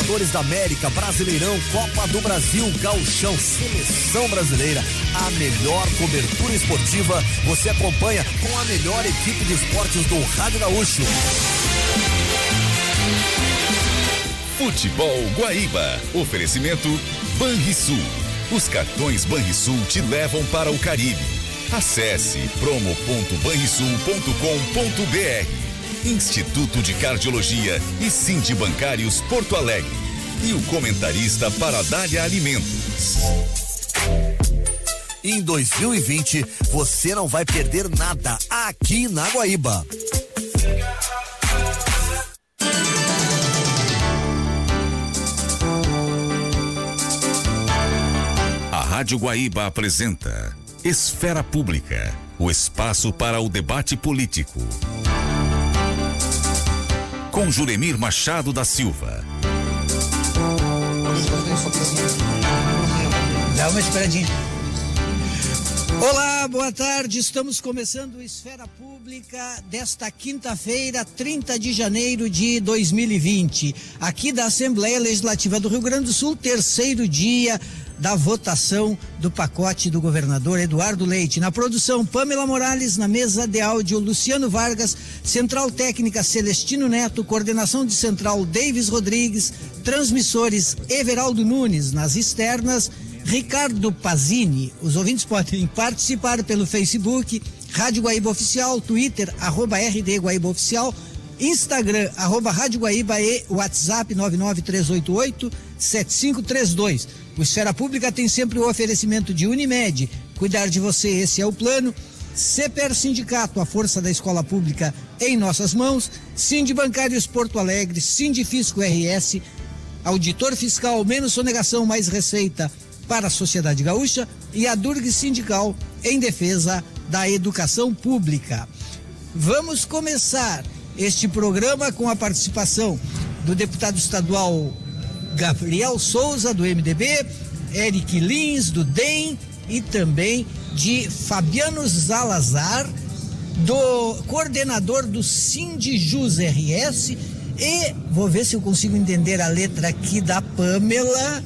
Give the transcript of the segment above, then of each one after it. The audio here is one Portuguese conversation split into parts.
Libertadores da América, Brasileirão, Copa do Brasil, Gauchão, Seleção Brasileira. A melhor cobertura esportiva você acompanha com a melhor equipe de esportes do Rádio Gaúcho. Futebol Guaíba. Oferecimento Banrisul. Os cartões Banrisul te levam para o Caribe. Acesse promo.banrisul.com.br. Instituto de Cardiologia e Sindi Bancários Porto Alegre. E o comentarista para Dália Alimentos. Em 2020, você não vai perder nada aqui na Guaíba. A Rádio Guaíba apresenta Esfera Pública, o espaço para o debate político. Com Juremir Machado da Silva. Dá uma esperadinha. Olá, boa tarde. Estamos começando Esfera Pública desta quinta-feira, 30 de janeiro de 2020. Aqui da Assembleia Legislativa do Rio Grande do Sul, terceiro dia da votação do pacote do governador Eduardo Leite. Na produção, Pamela Morales, na mesa de áudio, Luciano Vargas, central técnica Celestino Neto, coordenação de central Davis Rodrigues, transmissores Everaldo Nunes, nas externas Ricardo Pazini. Os ouvintes podem participar pelo Facebook, Rádio Guaíba Oficial, Twitter, @RD Guaíba Oficial, Instagram, @Rádio Guaíba e WhatsApp 99288-7532. O Esfera Pública tem sempre o oferecimento de Unimed. Cuidar de você, esse é o plano. CPR Sindicato, a força da escola pública em nossas mãos. Sindi Bancários Porto Alegre, Sindi Fisco RS, Auditor Fiscal, menos sonegação, mais receita para a sociedade gaúcha, e a Durg Sindical em defesa da educação pública. Vamos começar este programa com a participação do deputado estadual Gabriel Souza, do MDB, Eric Lins, do DEM, e também de Fabiano Zalazar, do coordenador do Sindijus RS, e vou ver se eu consigo entender a letra aqui da Pamela.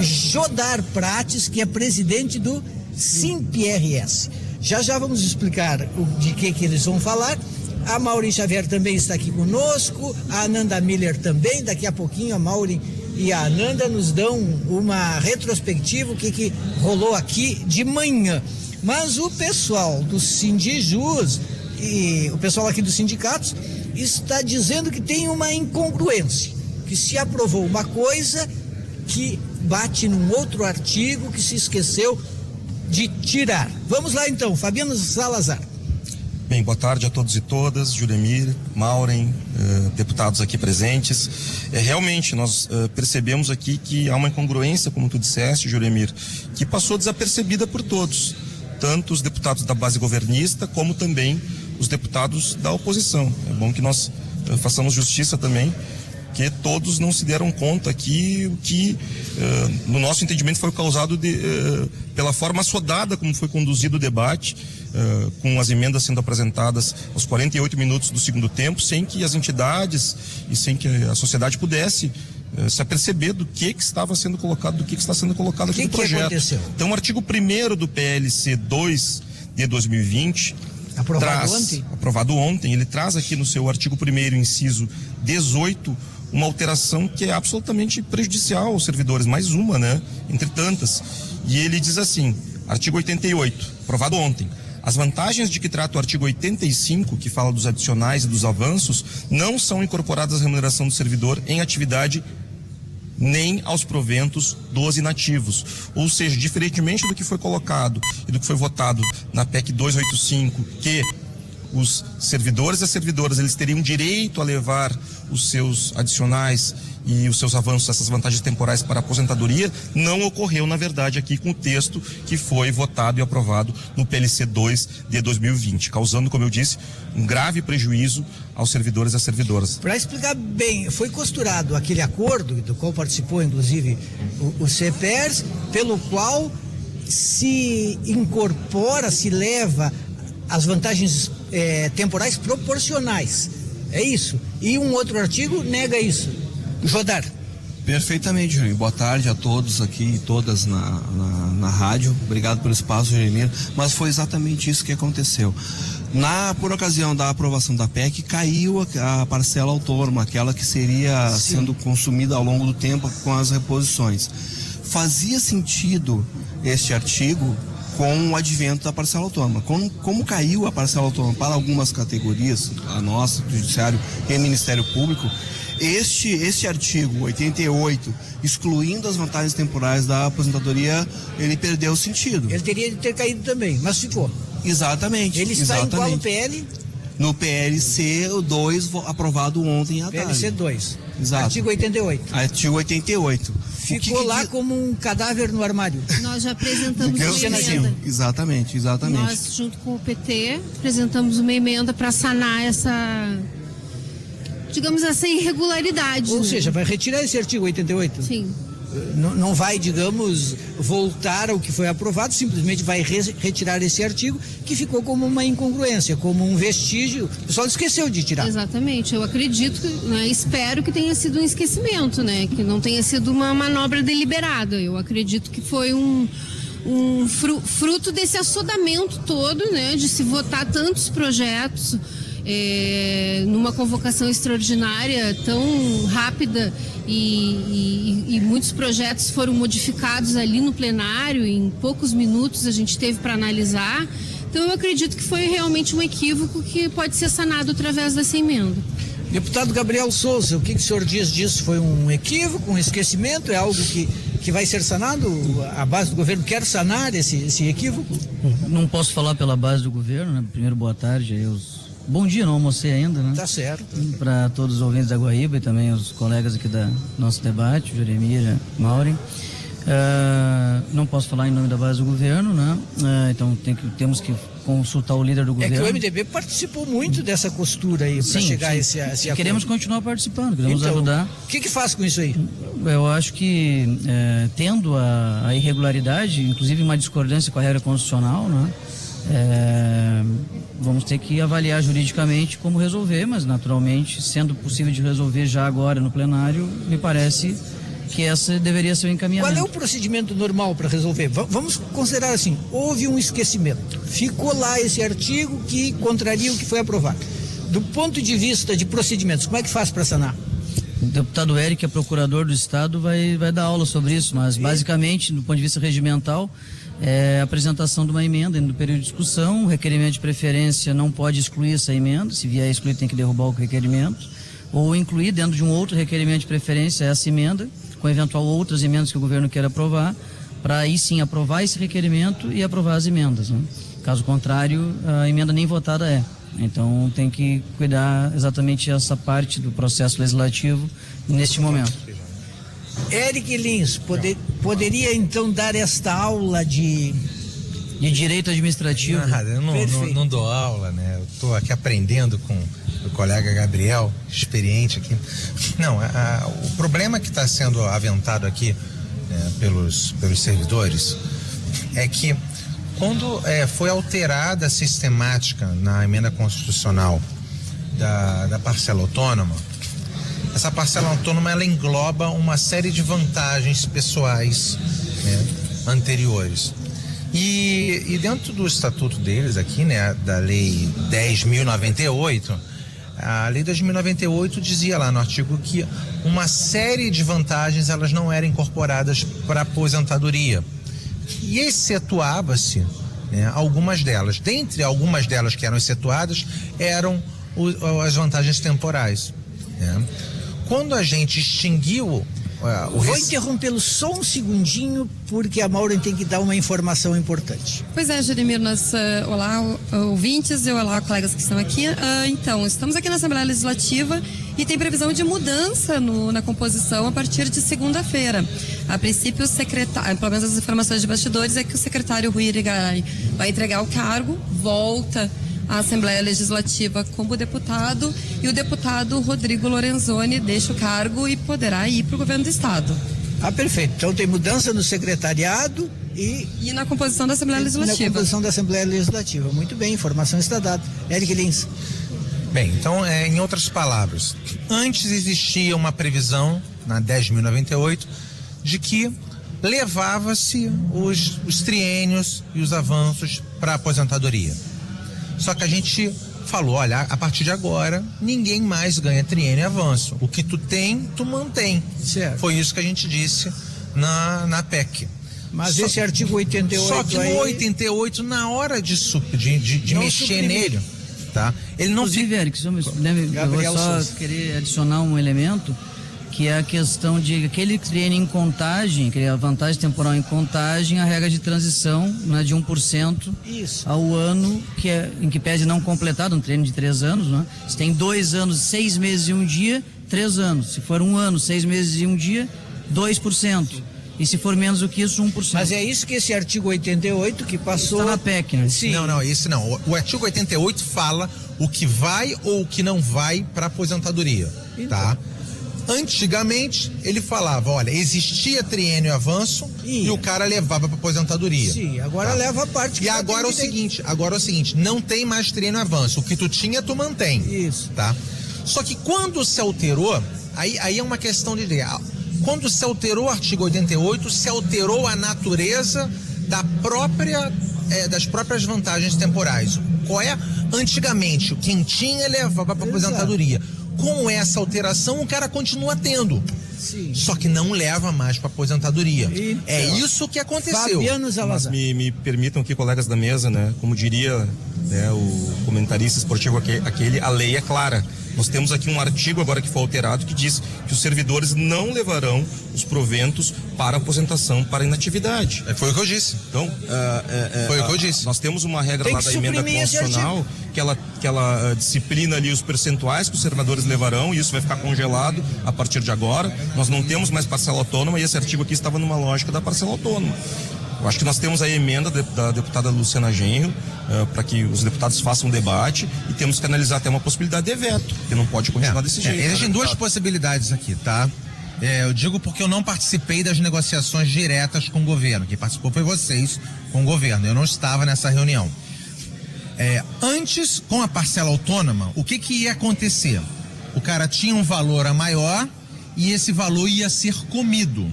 Jodar Prates, que é presidente do SIMP-RS. Já vamos explicar de que eles vão falar. A Maureen Xavier também está aqui conosco, a Ananda Miller também. Daqui a pouquinho a Maureen e a Ananda nos dão uma retrospectiva, o que rolou aqui de manhã. Mas o pessoal do Sindijus e o pessoal aqui dos sindicatos está dizendo que tem uma incongruência, que se aprovou uma coisa que bate num outro artigo que se esqueceu de tirar. Vamos lá então, Fabiano Salazar. Bem, boa tarde a todos e todas, Juremir, Maureen, deputados aqui presentes. Realmente, nós percebemos aqui que há uma incongruência, como tu disseste, Juremir, que passou desapercebida por todos, tanto os deputados da base governista, como também os deputados da oposição. É bom que nós façamos justiça também, que todos não se deram conta que o que, no nosso entendimento, foi causado pela forma assodada como foi conduzido o debate, com as emendas sendo apresentadas aos 48 minutos do segundo tempo, sem que as entidades e sem que a sociedade pudesse se aperceber do que estava sendo colocado, do que está sendo colocado aqui no projeto. Aconteceu? Então, o artigo 1º do PLC 2 de 2020, aprovado ontem, ele traz aqui no seu artigo 1º, inciso 18, uma alteração que é absolutamente prejudicial aos servidores, mais uma, né, entre tantas. E ele diz assim, artigo 88, aprovado ontem: as vantagens de que trata o artigo 85, que fala dos adicionais e dos avanços, não são incorporadas à remuneração do servidor em atividade nem aos proventos dos inativos. Ou seja, diferentemente do que foi colocado e do que foi votado na PEC 285, que os servidores e as servidoras, eles teriam direito a levar os seus adicionais e os seus avanços, essas vantagens temporais para a aposentadoria, não ocorreu, na verdade, aqui com o texto que foi votado e aprovado no PLC 2 de 2020, causando, como eu disse, um grave prejuízo aos servidores e às servidoras. Para explicar bem, foi costurado aquele acordo, do qual participou, inclusive, o CPERS, pelo qual se incorpora, se leva as vantagens temporais proporcionais. É isso. E um outro artigo nega isso. Jodar. Perfeitamente, Jeremir. Boa tarde a todos aqui e todas na rádio. Obrigado pelo espaço, Jeremir. Mas foi exatamente isso que aconteceu. Por ocasião da aprovação da PEC, caiu a parcela autônoma, aquela que seria sendo consumida ao longo do tempo com as reposições. Fazia sentido este artigo com o advento da parcela autônoma. Como caiu a parcela autônoma para algumas categorias, a nossa, do Judiciário e Ministério Público, este artigo 88, excluindo as vantagens temporais da aposentadoria, ele perdeu o sentido. Ele teria de ter caído também, mas ficou. Exatamente. Ele está em qual PL? No PLC 2, aprovado ontem à tarde. PLC 2. Exato. Artigo 88. Artigo 88. Ficou lá como um cadáver no armário. Nós já apresentamos uma emenda. Exatamente. Nós, junto com o PT, apresentamos uma emenda para sanar essa, digamos assim, irregularidade. Ou seja, vai retirar esse artigo 88? Sim. Não vai, digamos, voltar ao que foi aprovado, simplesmente vai retirar esse artigo que ficou como uma incongruência, como um vestígio. O pessoal esqueceu de tirar. Exatamente. Eu acredito, espero que tenha sido um esquecimento, que não tenha sido uma manobra deliberada. Eu acredito que foi um fruto desse assodamento todo, de se votar tantos projetos numa convocação extraordinária tão rápida e muitos projetos foram modificados ali no plenário, em poucos minutos a gente teve para analisar. Então eu acredito que foi realmente um equívoco que pode ser sanado através dessa emenda. Deputado Gabriel Souza, o que o senhor diz disso? Foi um equívoco, um esquecimento? É algo que vai ser sanado? A base do governo quer sanar esse equívoco? Não posso falar pela base do governo, Primeiro, boa tarde aí bom dia, não almocei ainda, Tá certo. Para todos os ouvintes da Guaíba e também os colegas aqui do nosso debate, Jeremir, Maureen. Não posso falar em nome da base do governo, então temos que consultar o líder do governo. É que o MDB participou muito dessa costura aí para chegar a esse acordo. Queremos continuar participando, queremos ajudar. O que faz com isso aí? Eu acho que tendo a irregularidade, inclusive uma discordância com a regra constitucional, vamos ter que avaliar juridicamente como resolver, mas naturalmente, sendo possível de resolver já agora no plenário, me parece que essa deveria ser o encaminhamento. Qual é o procedimento normal para resolver? Vamos considerar assim, houve um esquecimento, ficou lá esse artigo que contraria o que foi aprovado. Do ponto de vista de procedimentos, como é que faz para sanar? O deputado Eric, que é procurador do Estado, vai dar aula sobre isso, mas basicamente, do ponto de vista regimental, a apresentação de uma emenda no período de discussão, o requerimento de preferência não pode excluir essa emenda, se vier a excluir tem que derrubar o requerimento, ou incluir dentro de um outro requerimento de preferência essa emenda, com eventual outras emendas que o governo queira aprovar, para aí sim aprovar esse requerimento e aprovar as emendas. Caso contrário, a emenda nem votada é. Então tem que cuidar exatamente essa parte do processo legislativo neste momento. Eric Lins, poderia então dar esta aula de direito administrativo? Eu não dou aula, Eu estou aqui aprendendo com o colega Gabriel, experiente aqui. Não, o problema que está sendo aventado aqui pelos servidores é que quando foi alterada a sistemática na emenda constitucional da parcela autônoma, essa parcela autônoma ela engloba uma série de vantagens pessoais anteriores. E dentro do estatuto deles aqui, da Lei 10.098, a Lei 10.098 dizia lá no artigo que uma série de vantagens elas não eram incorporadas para aposentadoria. E excetuava-se algumas delas. Dentre algumas delas que eram excetuadas eram as vantagens temporais. Quando a gente extinguiu Vou interrompê-lo só um segundinho, porque a Maureen tem que dar uma informação importante. Pois é, Jeremir, olá ouvintes e olá colegas que estão aqui. Então, estamos aqui na Assembleia Legislativa e tem previsão de mudança na composição a partir de segunda-feira. A princípio, o secretário, pelo menos as informações de bastidores, é que o secretário Rui Irigaray vai entregar o cargo, volta à Assembleia Legislativa como deputado, e o deputado Rodrigo Lorenzoni deixa o cargo e poderá ir para o governo do Estado. Perfeito. Então tem mudança no secretariado e na composição da Assembleia Legislativa. Na composição da Assembleia Legislativa. Muito bem, informação está dada. Eric Lins. Bem, então, em outras palavras, antes existia uma previsão, na 10.098, de que levava-se os triênios e os avanços para a aposentadoria. Só que a gente falou, olha, a partir de agora, ninguém mais ganha triênio e avanço. O que tu tem, tu mantém. Certo. Foi isso que a gente disse na PEC. Mas esse artigo 88 Só que no 88, na hora de mexer nele, tá? Ele não Inclusive, Eric, eu vou só querer adicionar um elemento, que é a questão de aquele treino em contagem, que é a vantagem temporal em contagem, a regra de transição, né, de 1% ao ano, em que pese não completado, um treino de 3 anos, né? Se tem 2 anos, 6 meses e 1 dia, 3 anos. Se for 1 ano, 6 meses e 1 dia, 2%. E se for menos do que isso, 1%. Mas é isso que esse artigo 88 que passou... Está na PEC, né? Sim. Não, esse não. O artigo 88 fala o que vai ou o que não vai para aposentadoria, tá? Antigamente, ele falava, olha, existia triênio e avanço e o cara levava para aposentadoria. Sim, agora leva a parte que... E agora é o seguinte, não tem mais triênio e avanço. O que tu tinha, tu mantém. Isso. Tá? Só que quando se alterou, aí é uma questão de ideia. Quando se alterou o artigo 88, se alterou a natureza das próprias vantagens temporais. Qual é? Antigamente, quem tinha levava para aposentadoria. Com essa alteração, o cara continua tendo. Sim. Só que não leva mais para aposentadoria. É isso que aconteceu. Mas me permitam aqui, colegas da mesa, né? Como diria, né, o comentarista esportivo aquele, a lei é clara. Nós temos aqui um artigo agora que foi alterado que diz que os servidores não levarão os proventos para aposentação, para inatividade. Foi o que eu disse. Então, foi o que eu disse. Nós temos uma regra lá da emenda constitucional que ela disciplina ali os percentuais que os servidores levarão, e isso vai ficar congelado a partir de agora. Nós não temos mais parcela autônoma, e esse artigo aqui estava numa lógica da parcela autônoma. Eu acho que nós temos aí a emenda da deputada Luciana Genro, para que os deputados façam um debate, e temos que analisar até uma possibilidade de veto, que não pode continuar desse jeito. Existem duas possibilidades aqui, tá? Eu digo porque eu não participei das negociações diretas com o governo. Quem participou foi vocês com o governo. Eu não estava nessa reunião. Antes, com a parcela autônoma, o que ia acontecer? O cara tinha um valor a maior e esse valor ia ser comido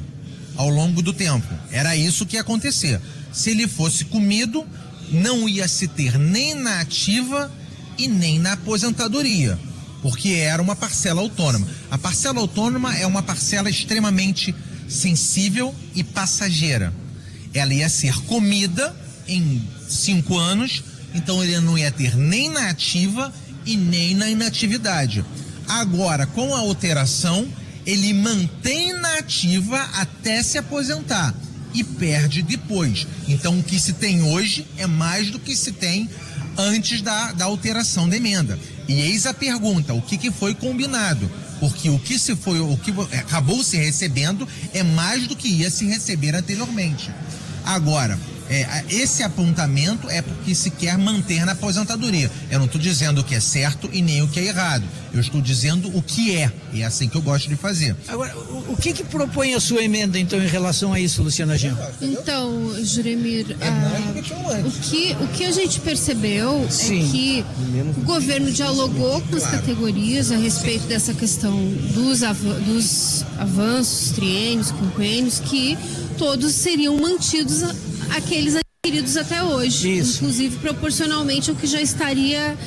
ao longo do tempo. Era isso que ia acontecer. Se ele fosse comido, não ia se ter nem na ativa e nem na aposentadoria, porque era uma parcela autônoma. A parcela autônoma é uma parcela extremamente sensível e passageira. Ela ia ser comida em 5 anos, então ele não ia ter nem na ativa e nem na inatividade. Agora, com a alteração, ele mantém na ativa até se aposentar e perde depois. Então, o que se tem hoje é mais do que se tem antes da alteração da emenda. E eis a pergunta, o que foi combinado? Porque o que acabou se recebendo é mais do que ia se receber anteriormente. Agora, esse apontamento é porque se quer manter na aposentadoria. Eu não estou dizendo o que é certo e nem o que é errado. Eu estou dizendo o que é. E é assim que eu gosto de fazer. Agora, o que propõe a sua emenda, então, em relação a isso, Luciana Genro? Então, Juremir, o que a gente percebeu é que o governo dialogou com as categorias a respeito dessa questão dos avanços, triênios, quinquênios, que todos seriam mantidos aqueles adquiridos até hoje, inclusive proporcionalmente ao que já estaria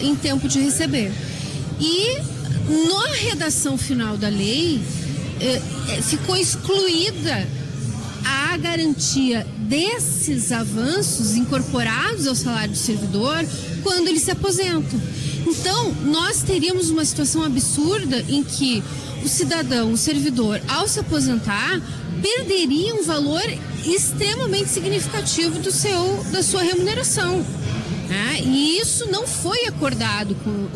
em tempo de receber. E na redação final da lei ficou excluída a garantia desses avanços incorporados ao salário do servidor quando ele se aposenta. Então, nós teríamos uma situação absurda em que o cidadão, o servidor, ao se aposentar, perderia um valor extremamente significativo da sua remuneração. E isso não foi acordado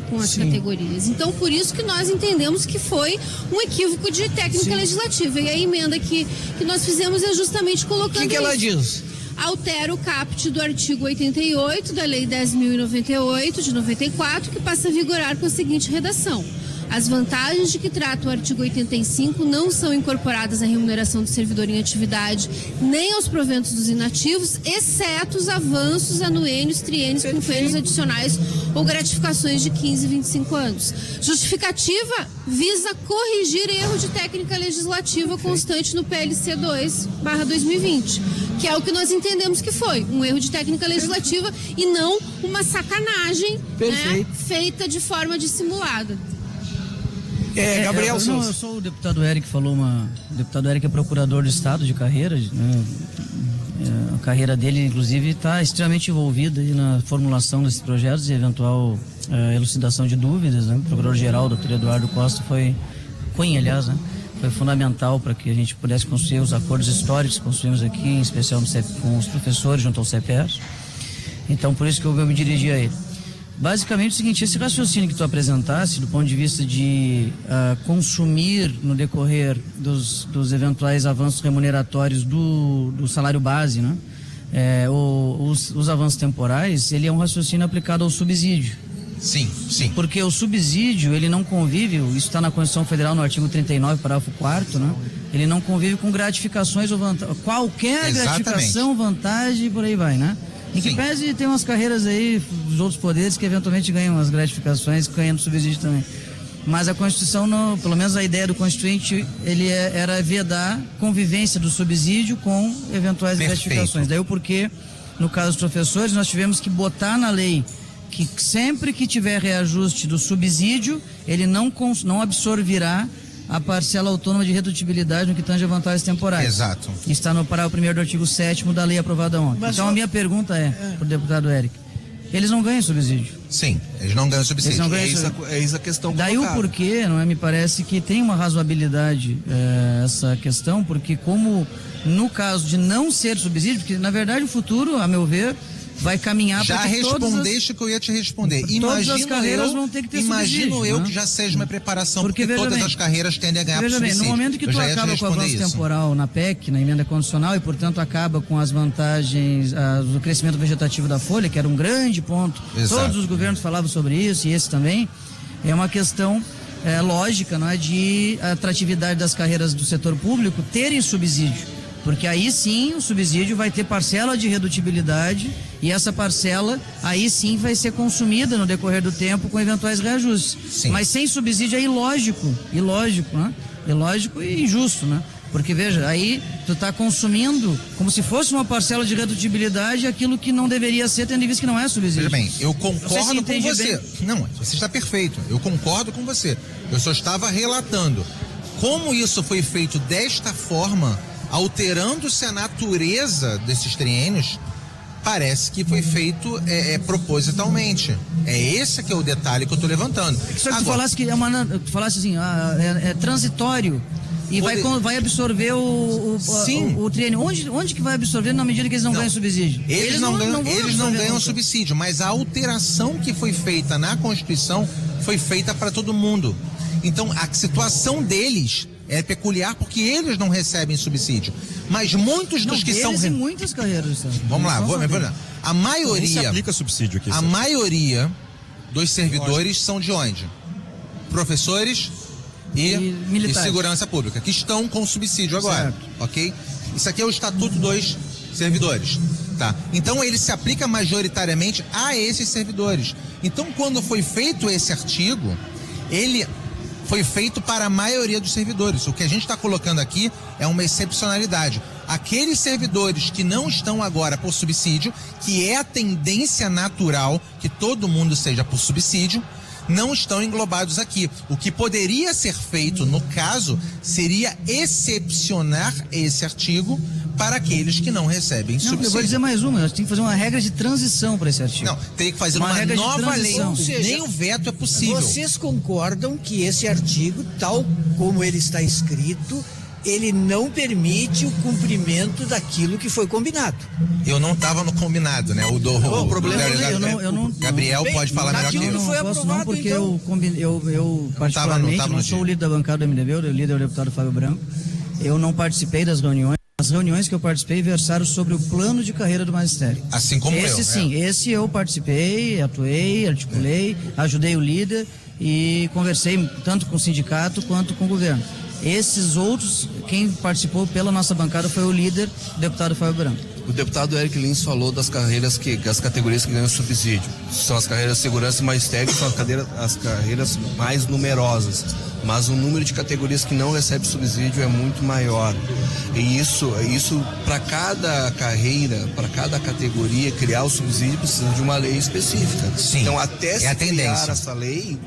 com as categorias. Então, por isso que nós entendemos que foi um equívoco de técnica legislativa. E a emenda que nós fizemos é justamente colocando o que ela diz? Altera o caput do artigo 88 da Lei 10.098 de 94, que passa a vigorar com a seguinte redação: As vantagens de que trata o artigo 85 não são incorporadas à remuneração do servidor em atividade, nem aos proventos dos inativos, exceto os avanços anuênios, triênios, quinquênios adicionais ou gratificações de 15 e 25 anos. Justificativa visa corrigir erro de técnica legislativa constante no PLC 2/2020, que é o que nós entendemos que foi um erro de técnica legislativa e não uma sacanagem, né, feita de forma dissimulada. Gabriel Souza. Eu sou o deputado Eric, o deputado Eric é procurador do Estado de carreira, né? A carreira dele, inclusive, está extremamente envolvida aí na formulação desses projetos e eventual elucidação de dúvidas, né? O procurador-geral, doutor Eduardo Costa, foi fundamental para que a gente pudesse construir os acordos históricos que construímos aqui, em especial com os professores junto ao CEPERS. Então, por isso que eu me dirigi a ele. Basicamente, é o seguinte: esse raciocínio que tu apresentasse, do ponto de vista de consumir no decorrer dos eventuais avanços remuneratórios do salário base, né? Os avanços temporais, ele é um raciocínio aplicado ao subsídio. Sim. Porque o subsídio, ele não convive, isso está na Constituição Federal, no artigo 39, parágrafo 4º, né? Ele não convive com gratificações ou vantagens. Qualquer gratificação, vantagem e por aí vai, né? Em que pese tem umas carreiras aí dos outros poderes que eventualmente ganham umas gratificações, ganhando subsídio também. Mas a Constituição, pelo menos a ideia do Constituinte, era vedar convivência do subsídio com eventuais gratificações. Daí o porquê, no caso dos professores, nós tivemos que botar na lei que sempre que tiver reajuste do subsídio, ele não absorverá a parcela autônoma de redutibilidade no que tange a vantagens temporais. Exato. Está no parágrafo 1º do artigo 7º da lei aprovada ontem. Então a minha pergunta para o deputado Eric: eles não ganham subsídio? Sim, eles não ganham subsídio. É isso a questão daí colocada. O porquê, não é? Me parece que tem uma razoabilidade essa questão, porque como no caso de não ser subsídio, porque na verdade o futuro, a meu ver, vai caminhar para que respondeste que eu ia te responder. Todas as carreiras vão ter que ter subsídio. Imagino eu que já seja uma preparação, porque todas as carreiras tendem a ganhar subsídio. Veja bem, no momento que tu acaba com o avanço temporal na PEC, na emenda condicional, e portanto acaba com as vantagens do crescimento vegetativo da folha, que era um grande ponto. Exato. Todos os governos falavam sobre isso, e esse também. É uma questão lógica, não é, de atratividade das carreiras do setor público terem subsídio. Porque aí sim o subsídio vai ter parcela de redutibilidade e essa parcela aí sim vai ser consumida no decorrer do tempo com eventuais reajustes. Sim. Mas sem subsídio é ilógico, né? Ilógico e injusto, né? Porque veja, aí tu está consumindo como se fosse uma parcela de redutibilidade aquilo que não deveria ser, tendo em vista que não é subsídio. Veja bem, eu concordo com você. Bem. Não, você está perfeito. Eu concordo com você. Eu só estava relatando como isso foi feito desta forma, alterando-se a natureza desses triênios. Parece que foi feito propositalmente. É esse que é o detalhe que eu estou levantando. Só que tu falasse que tu falasse assim, é transitório e vai absorver o triênio. Onde que vai absorver na medida que eles não ganham subsídio? Eles não ganham subsídio, mas a alteração que foi feita na Constituição foi feita para todo mundo. Então a situação deles é peculiar porque eles não recebem subsídio. Mas muitos dos que são... em muitas carreiras. Vamos lá, a maioria... Nem se aplica subsídio aqui. A maioria dos servidores são de onde? Professores e segurança pública, que estão com subsídio agora. Certo. Ok? Isso aqui é o Estatuto dos Servidores. Tá? Então ele se aplica majoritariamente a esses servidores. Então quando foi feito esse artigo, ele... foi feito para a maioria dos servidores. O que a gente está colocando aqui é uma excepcionalidade. Aqueles servidores que não estão agora por subsídio, que é a tendência natural que todo mundo seja por subsídio, não estão englobados aqui. O que poderia ser feito, no caso, seria excepcionar esse artigo para aqueles que não recebem subsídio. Eu vou dizer mais uma, nós temos que fazer uma regra de transição para esse artigo. Não, tem que fazer uma nova lei. Nem o veto é possível. Vocês concordam que esse artigo, tal como ele está escrito, ele não permite o cumprimento daquilo que foi combinado? Eu não estava no combinado, né? O problema Gabriel pode falar melhor que eu. Não posso não, porque eu particularmente não sou o líder da bancada do MDB, o líder é o deputado Fábio Branco. Eu não participei das reuniões. As reuniões que eu participei versaram sobre o plano de carreira do magistério. Assim como esse, sim, esse eu participei, atuei, articulei, ajudei o líder e conversei tanto com o sindicato quanto com o governo. Esses outros, quem participou pela nossa bancada foi o líder, o deputado Fábio Branco. O deputado Eric Lins falou das carreiras as categorias que ganham subsídio. São as carreiras de segurança e magistério, são as carreiras mais numerosas. Mas o número de categorias que não recebe subsídio é muito maior. E isso para cada carreira, para cada categoria, criar o subsídio precisa de uma lei específica. Sim, então, até se criar essa lei,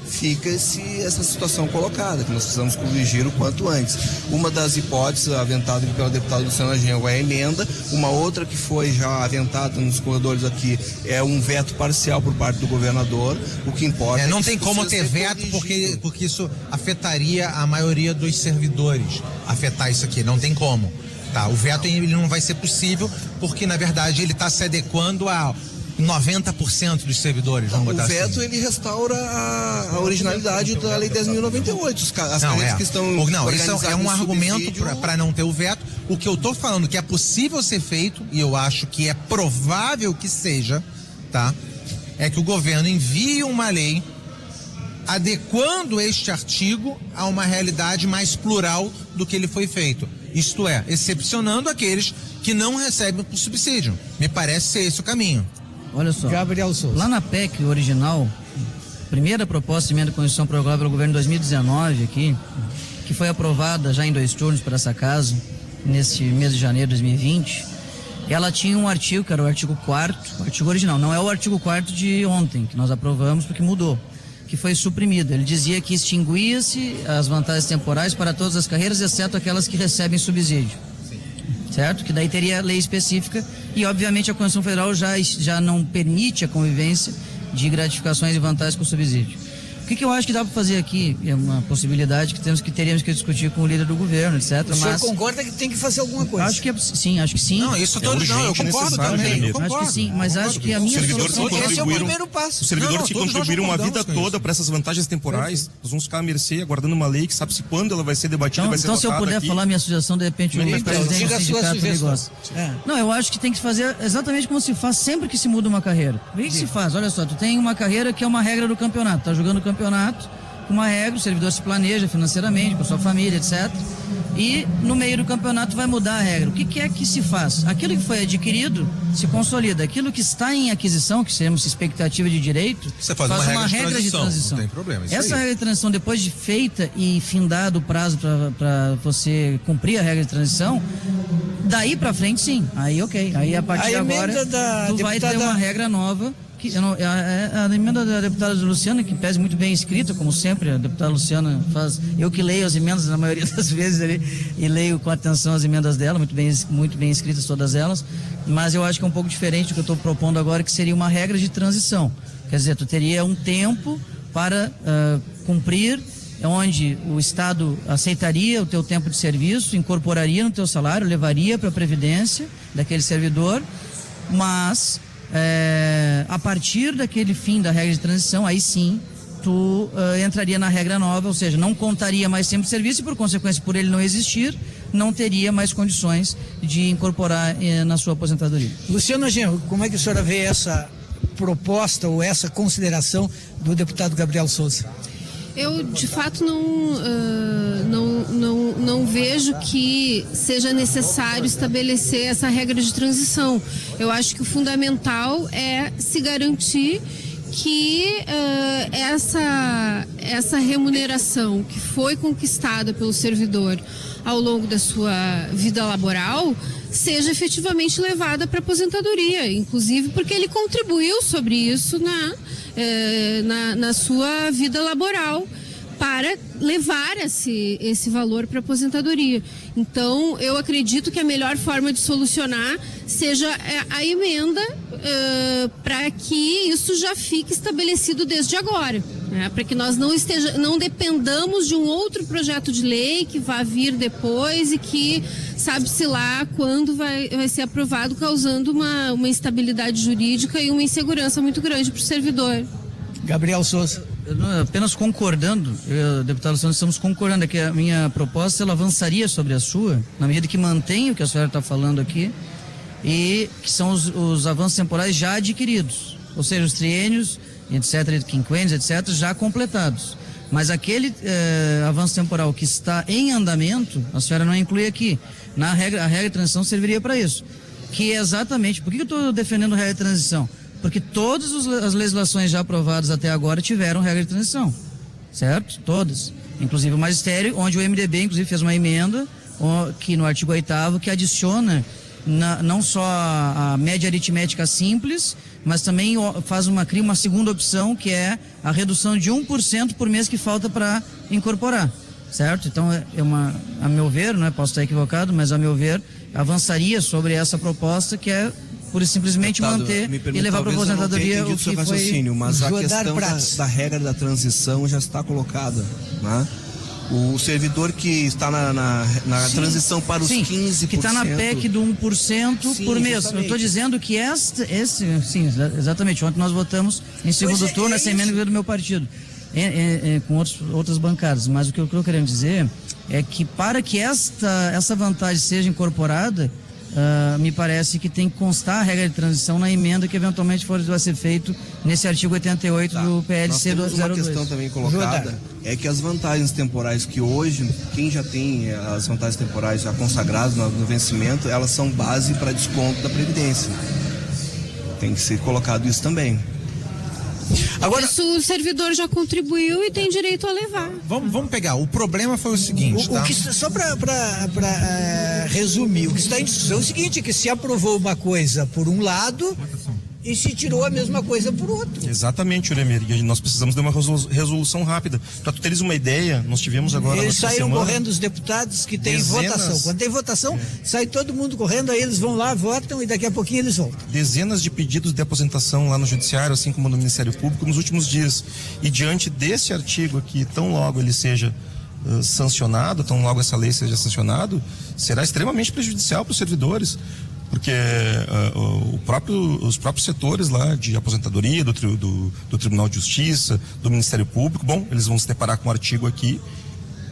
fica essa situação colocada, que nós precisamos corrigir o quanto antes. Uma das hipóteses aventada pelo deputado Luciano Genro é a emenda, uma outra que foi já aventada nos corredores aqui é um veto parcial por parte do governador. O que importa não tem como ter veto porque isso afetaria a maioria dos servidores, afetar isso aqui, não tem como. Tá, o veto ele não vai ser possível porque na verdade ele está se adequando a 90% dos servidores, vamos botar assim. O veto, ele restaura a originalidade da Lei 10.098. As carreiras que estão isso é um argumento para não ter o veto. O que eu estou falando que é possível ser feito, e eu acho que é provável que seja, tá? É que o governo envie uma lei adequando este artigo a uma realidade mais plural do que ele foi feito. Isto é, excepcionando aqueles que não recebem o subsídio. Me parece ser esse o caminho. Olha só, Gabriel Souza. Lá na PEC original, primeira proposta de emenda à Constituição prorrogada pelo governo em 2019 aqui, que foi aprovada já em 2 turnos por essa casa, nesse mês de janeiro de 2020, ela tinha um artigo, que era o artigo 4º, o artigo original, não é o artigo 4º de ontem, que nós aprovamos porque mudou, que foi suprimido. Ele dizia que extinguia-se as vantagens temporais para todas as carreiras, exceto aquelas que recebem subsídio. Certo? Que daí teria lei específica e, obviamente, a Constituição Federal já não permite a convivência de gratificações e vantagens com subsídio. O que eu acho que dá para fazer aqui é uma possibilidade que teríamos que discutir com o líder do governo, etc. O senhor concorda que tem que fazer alguma coisa? Acho que sim. Não, isso eu concordo também. Eu concordo. Acho que sim, mas acho que a minha solução... Esse é o primeiro passo. Os servidores que contribuíram uma vida toda para essas vantagens temporais, nós vamos ficar à mercê, aguardando uma lei que sabe-se quando ela vai ser debatida, vai ser votada. Então, se eu puder falar minha sugestão, de repente, o presidente do sindicato me gosta. Não, eu acho que tem que se fazer exatamente como se faz sempre que se muda uma carreira. O que se faz? Olha só, tu tem uma carreira que é uma regra do campeonato, tá jogando o campeonato, uma regra, o servidor se planeja financeiramente, com a sua família, etc. E no meio do campeonato vai mudar a regra. O que é que se faz? Aquilo que foi adquirido se consolida. Aquilo que está em aquisição, que seremos expectativa de direito, você faz uma regra de transição. Não tem problema. Essa regra de transição, depois de feita e findado o prazo para você cumprir a regra de transição, daí para frente, sim. Aí, ok. Aí, a partir de agora, tu vai ter uma regra nova. A emenda da deputada Luciana, que pese muito bem escrita, como sempre, a deputada Luciana faz. Eu que leio as emendas na maioria das vezes ali, e leio com atenção as emendas dela, muito bem escritas todas elas, mas eu acho que é um pouco diferente do que eu estou propondo agora, que seria uma regra de transição. Quer dizer, tu teria um tempo para cumprir, onde o Estado aceitaria o teu tempo de serviço, incorporaria no teu salário, levaria para a previdência daquele servidor, mas a partir daquele fim da regra de transição, aí sim tu entraria na regra nova, ou seja, não contaria mais tempo de serviço e, por consequência, por ele não existir, não teria mais condições de incorporar na sua aposentadoria. Luciano Genro, como é que a senhora vê essa proposta ou essa consideração do deputado Gabriel Souza? Eu, de fato, não vejo que seja necessário estabelecer essa regra de transição. Eu acho que o fundamental é se garantir que essa remuneração que foi conquistada pelo servidor ao longo da sua vida laboral seja efetivamente levada para a aposentadoria, inclusive porque ele contribuiu sobre isso na sua vida laboral para levar esse valor para a aposentadoria. Então, eu acredito que a melhor forma de solucionar seja a emenda para que isso já fique estabelecido desde agora, né? Para que nós não dependamos de um outro projeto de lei que vá vir depois e que sabe-se lá quando vai ser aprovado, causando uma instabilidade jurídica e uma insegurança muito grande para o servidor. Gabriel Souza. Apenas concordando, deputado Luciano, estamos concordando, é que a minha proposta ela avançaria sobre a sua, na medida que mantém o que a senhora está falando aqui, e que são os avanços temporais já adquiridos, ou seja, os triênios, etc., quinquênios, etc., já completados. Mas aquele avanço temporal que está em andamento, a senhora não inclui aqui. A regra de transição serviria para isso. Que é exatamente, por que eu estou defendendo a regra de transição? Porque todas as legislações já aprovadas até agora tiveram regra de transição, certo? Todas. Inclusive o magistério, onde o MDB, inclusive, fez uma emenda, que no artigo 8º, que adiciona não só a média aritmética simples, mas também cria uma segunda opção, que é a redução de 1% por mês que falta para incorporar, certo? Então, a meu ver, né, posso estar equivocado, mas a meu ver, avançaria sobre essa proposta, que é pura e simplesmente manter e levar para a aposentadoria o que foi... Mas a questão da regra da transição já está colocada, né? O servidor que está na transição para os 15%. Que está na PEC do 1% por mês. Exatamente. Eu estou dizendo que sim, exatamente. Ontem nós votamos em segundo turno essa emenda do meu partido, com outras bancadas. Mas o que eu estou querendo dizer é que para que essa vantagem seja incorporada, me parece que tem que constar a regra de transição na emenda que eventualmente vai ser feito nesse artigo 88 do PLC 02. Uma questão também colocada é que as vantagens temporais que hoje, quem já tem as vantagens temporais já consagradas no vencimento, elas são base para desconto da Previdência. Tem que ser colocado isso também. Agora, isso o servidor já contribuiu e tem direito a levar. Vamos pegar. O problema foi o seguinte, tá? Só para resumir, o que está em discussão é o seguinte, que se aprovou uma coisa por um lado e se tirou a mesma coisa por outro. Exatamente, Uremir. E nós precisamos de uma resolução rápida. Para tu teres uma ideia, nós tivemos agora... Eles saíram correndo, os deputados que têm votação. Quando tem votação, sai todo mundo correndo, aí eles vão lá, votam e daqui a pouquinho eles voltam. Dezenas de pedidos de aposentação lá no Judiciário, assim como no Ministério Público, nos últimos dias. E diante desse artigo aqui, tão logo ele seja sancionado, tão logo essa lei seja sancionado, será extremamente prejudicial para os servidores. Porque os próprios setores lá de aposentadoria, do Tribunal de Justiça, do Ministério Público, eles vão se deparar com um artigo aqui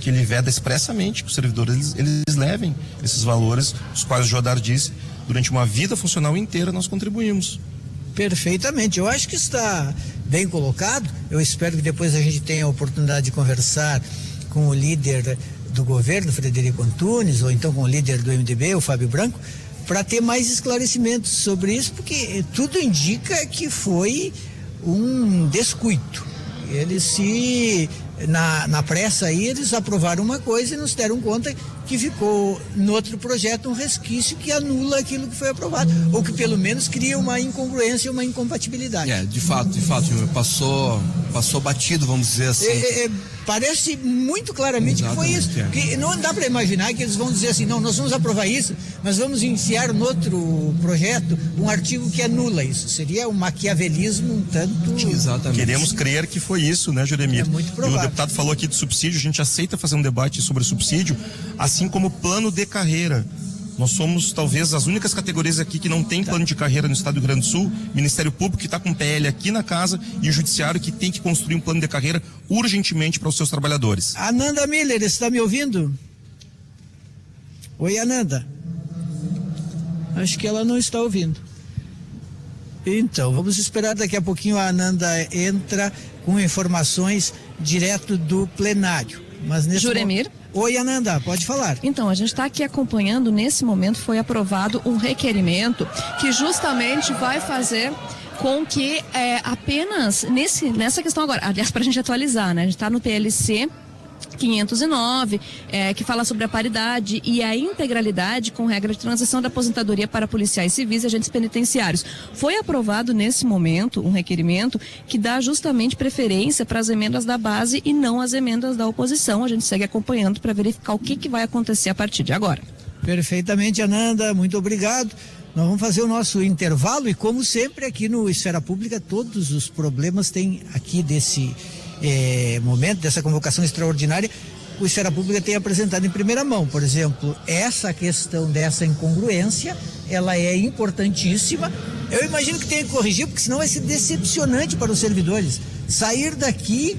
que ele veda expressamente que os servidores eles levem esses valores, os quais o Jodar disse, durante uma vida funcional inteira nós contribuímos. Perfeitamente, eu acho que está bem colocado. Eu espero que depois a gente tenha a oportunidade de conversar com o líder do governo, Frederico Antunes, ou então com o líder do MDB, o Fábio Branco, para ter mais esclarecimentos sobre isso, porque tudo indica que foi um descuido. Eles na pressa aí, eles aprovaram uma coisa e não se deram conta que ficou no outro projeto um resquício que anula aquilo que foi aprovado, ou que pelo menos cria uma incongruência, uma incompatibilidade. De fato, passou batido, vamos dizer assim. Parece muito claramente que foi isso. Que não dá para imaginar que eles vão dizer assim, não, nós vamos aprovar isso, mas vamos enfiar no outro projeto um artigo que anula isso. Seria um maquiavelismo um tanto... Exatamente. Queremos crer que foi isso, né, Juremir? É muito provável. E o deputado falou aqui de subsídio, a gente aceita fazer um debate sobre subsídio, assim como plano de carreira. Nós somos talvez as únicas categorias aqui que não tem plano de carreira no estado do Rio Grande do Sul. Ministério Público que está com PL aqui na casa e o Judiciário que tem que construir um plano de carreira urgentemente para os seus trabalhadores. Ananda Miller, está me ouvindo? Oi, Ananda. Acho que ela não está ouvindo. Então, vamos esperar, daqui a pouquinho a Ananda entra com informações direto do plenário. Mas nesse Juremir? Oi, Ananda, pode falar. Então, a gente está aqui acompanhando, nesse momento foi aprovado um requerimento que justamente vai fazer com que apenas nessa questão agora, aliás, para a gente atualizar, né? A gente está no PLC 509, que fala sobre a paridade e a integralidade com regra de transição da aposentadoria para policiais civis e agentes penitenciários. Foi aprovado nesse momento um requerimento que dá justamente preferência para as emendas da base e não as emendas da oposição. A gente segue acompanhando para verificar o que vai acontecer a partir de agora. Perfeitamente, Ananda, muito obrigado. Nós vamos fazer o nosso intervalo e, como sempre, aqui no Esfera Pública, todos os problemas têm aqui desse momento, dessa convocação extraordinária, o Esfera Pública tem apresentado em primeira mão. Por exemplo, essa questão dessa incongruência, ela é importantíssima. Eu imagino que tenha que corrigir, porque senão vai ser decepcionante para os servidores. sair daqui,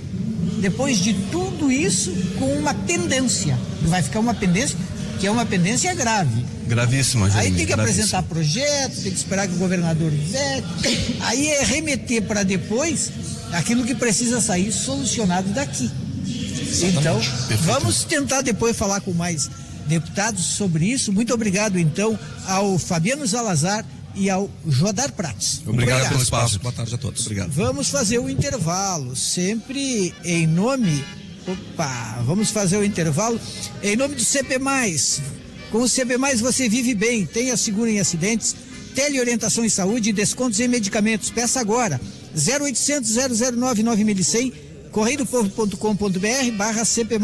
depois de tudo isso, com uma pendência. Vai ficar uma pendência, que é uma pendência grave. Gravíssima, gente. Aí tem que apresentar projeto, tem que esperar que o governador vete. Aí é remeter para depois aquilo que precisa sair solucionado daqui. Então, vamos tentar depois falar com mais deputados sobre isso. Muito obrigado, então, ao Fabiano Salazar e ao Jodar Prates. Obrigado pelo espaço. Boa tarde a todos. Obrigado. Vamos fazer o intervalo, sempre em nome... vamos fazer o intervalo em nome do CP+. Com o CP+, você vive bem, tenha seguro em acidentes, teleorientação em saúde e descontos em medicamentos. Peça agora, 0800 009 9100, correidopovo.com.br/CP+.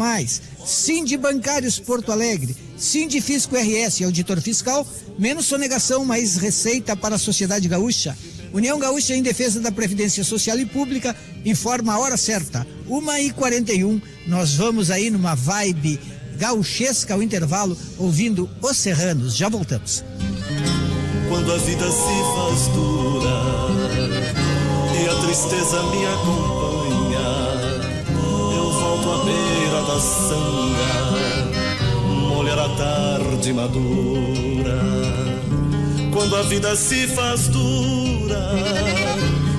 Sindi Bancários Porto Alegre, Sindi Fisco RS, auditor fiscal, menos sonegação, mais receita para a sociedade gaúcha. União Gaúcha em defesa da Previdência Social e Pública, informa a hora certa, 1h41, nós vamos aí numa vibe gauchesca ao intervalo, ouvindo Os Serranos, já voltamos. Quando a vida se faz dura e a tristeza me acompanha, eu volto à beira da sanga, molhar a tarde madura. Quando a vida se faz dura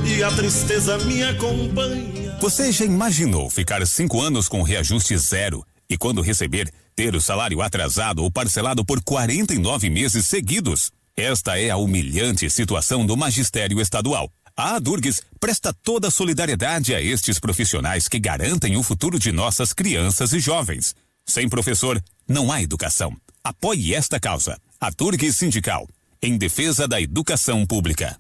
e a tristeza me acompanha. Você já imaginou ficar 5 anos com reajuste zero e quando receber, ter o salário atrasado ou parcelado por 49 meses seguidos? Esta é a humilhante situação do magistério estadual. A Adurgues presta toda a solidariedade a estes profissionais que garantem o futuro de nossas crianças e jovens. Sem professor, não há educação. Apoie esta causa. Adurgues Sindical, em defesa da educação pública.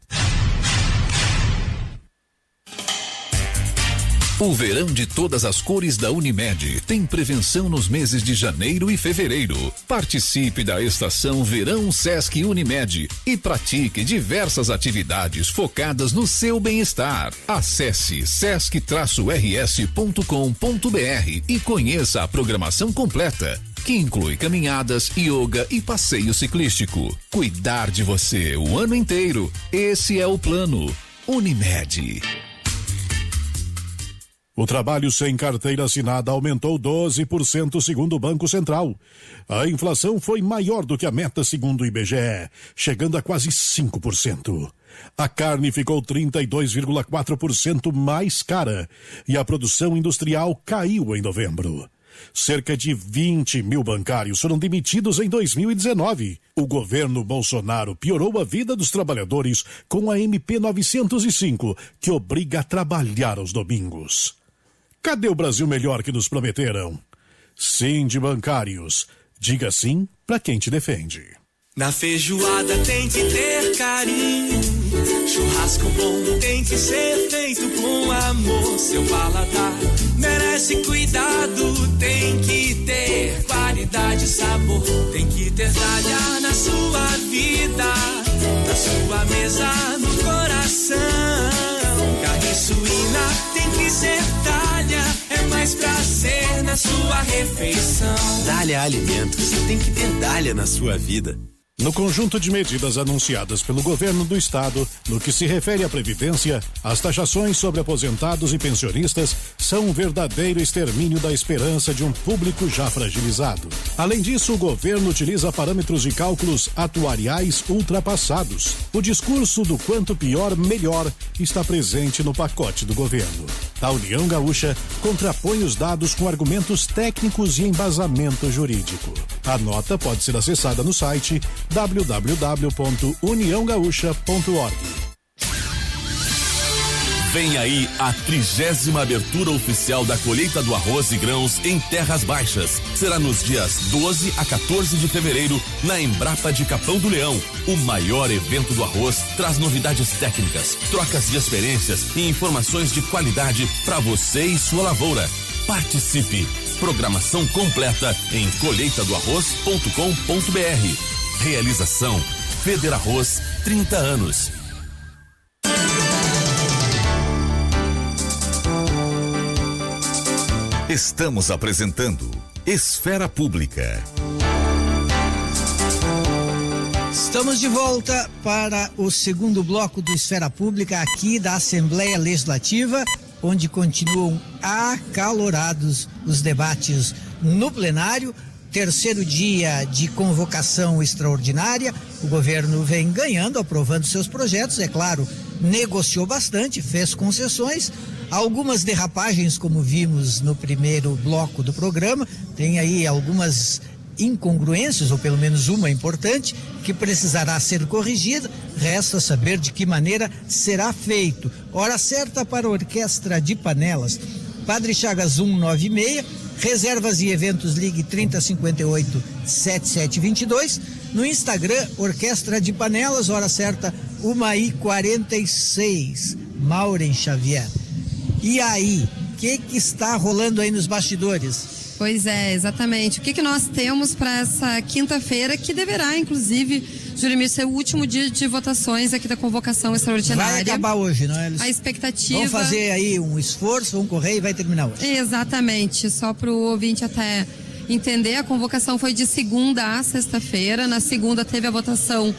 O verão de todas as cores da Unimed tem prevenção nos meses de janeiro e fevereiro. Participe da estação Verão Sesc Unimed e pratique diversas atividades focadas no seu bem-estar. Acesse sesc-rs.com.br e conheça a programação completa, que inclui caminhadas, yoga e passeio ciclístico. Cuidar de você o ano inteiro. Esse é o plano. Unimed. O trabalho sem carteira assinada aumentou 12% segundo o Banco Central. A inflação foi maior do que a meta segundo o IBGE, chegando a quase 5%. A carne ficou 32,4% mais cara e a produção industrial caiu em novembro. Cerca de 20 mil bancários foram demitidos em 2019. O governo Bolsonaro piorou a vida dos trabalhadores com a MP 905, que obriga a trabalhar aos domingos. Cadê o Brasil melhor que nos prometeram? Sindi Bancários. Diga sim pra quem te defende. Na feijoada tem que ter carinho, churrasco bom tem que ser feito com amor. Seu paladar merece cuidado, tem que ter qualidade e sabor. Tem que ter talha na sua vida, na sua mesa, no coração. Carne suína tem que ser talha, é mais prazer na sua refeição. Dália Alimentos, tem que ter Dália na sua vida. No conjunto de medidas anunciadas pelo governo do estado, no que se refere à Previdência, as taxações sobre aposentados e pensionistas são um verdadeiro extermínio da esperança de um público já fragilizado. Além disso, o governo utiliza parâmetros de cálculos atuariais ultrapassados. O discurso do quanto pior, melhor está presente no pacote do governo. A União Gaúcha contrapõe os dados com argumentos técnicos e embasamento jurídico. A nota pode ser acessada no site www.uniãogaúcha.org. Vem aí a 30ª abertura oficial da colheita do arroz e grãos em Terras Baixas. Será nos dias 12 a 14 de fevereiro na Embrapa de Capão do Leão. O maior evento do arroz traz novidades técnicas, trocas de experiências e informações de qualidade para você e sua lavoura. Participe! Programação completa em colheitadoarroz.com.br. Realização Federarroz, 30 anos. Estamos apresentando Esfera Pública. Estamos de volta para o segundo bloco do Esfera Pública aqui da Assembleia Legislativa, onde continuam acalorados os debates no plenário. Terceiro dia de convocação extraordinária, o governo vem ganhando, aprovando seus projetos, é claro, negociou bastante, fez concessões, algumas derrapagens, como vimos no primeiro bloco do programa, tem aí algumas incongruências, ou pelo menos uma importante, que precisará ser corrigida, resta saber de que maneira será feito. Hora certa para a Orquestra de Panelas, Padre Chagas 196, reservas e eventos, ligue 3058-7722, no Instagram, Orquestra de Panelas, hora certa 1h46, Maureen Xavier. E aí, o que está rolando aí nos bastidores? Pois é, exatamente. O que nós temos para essa quinta-feira, que deverá, inclusive, Jurimir, ser o último dia de votações aqui da convocação extraordinária. Vai acabar hoje, não é? A expectativa... Vamos fazer aí um esforço, vamos correr e vai terminar hoje. Exatamente. Só para o ouvinte até entender, a convocação foi de segunda a sexta-feira. Na segunda teve a votação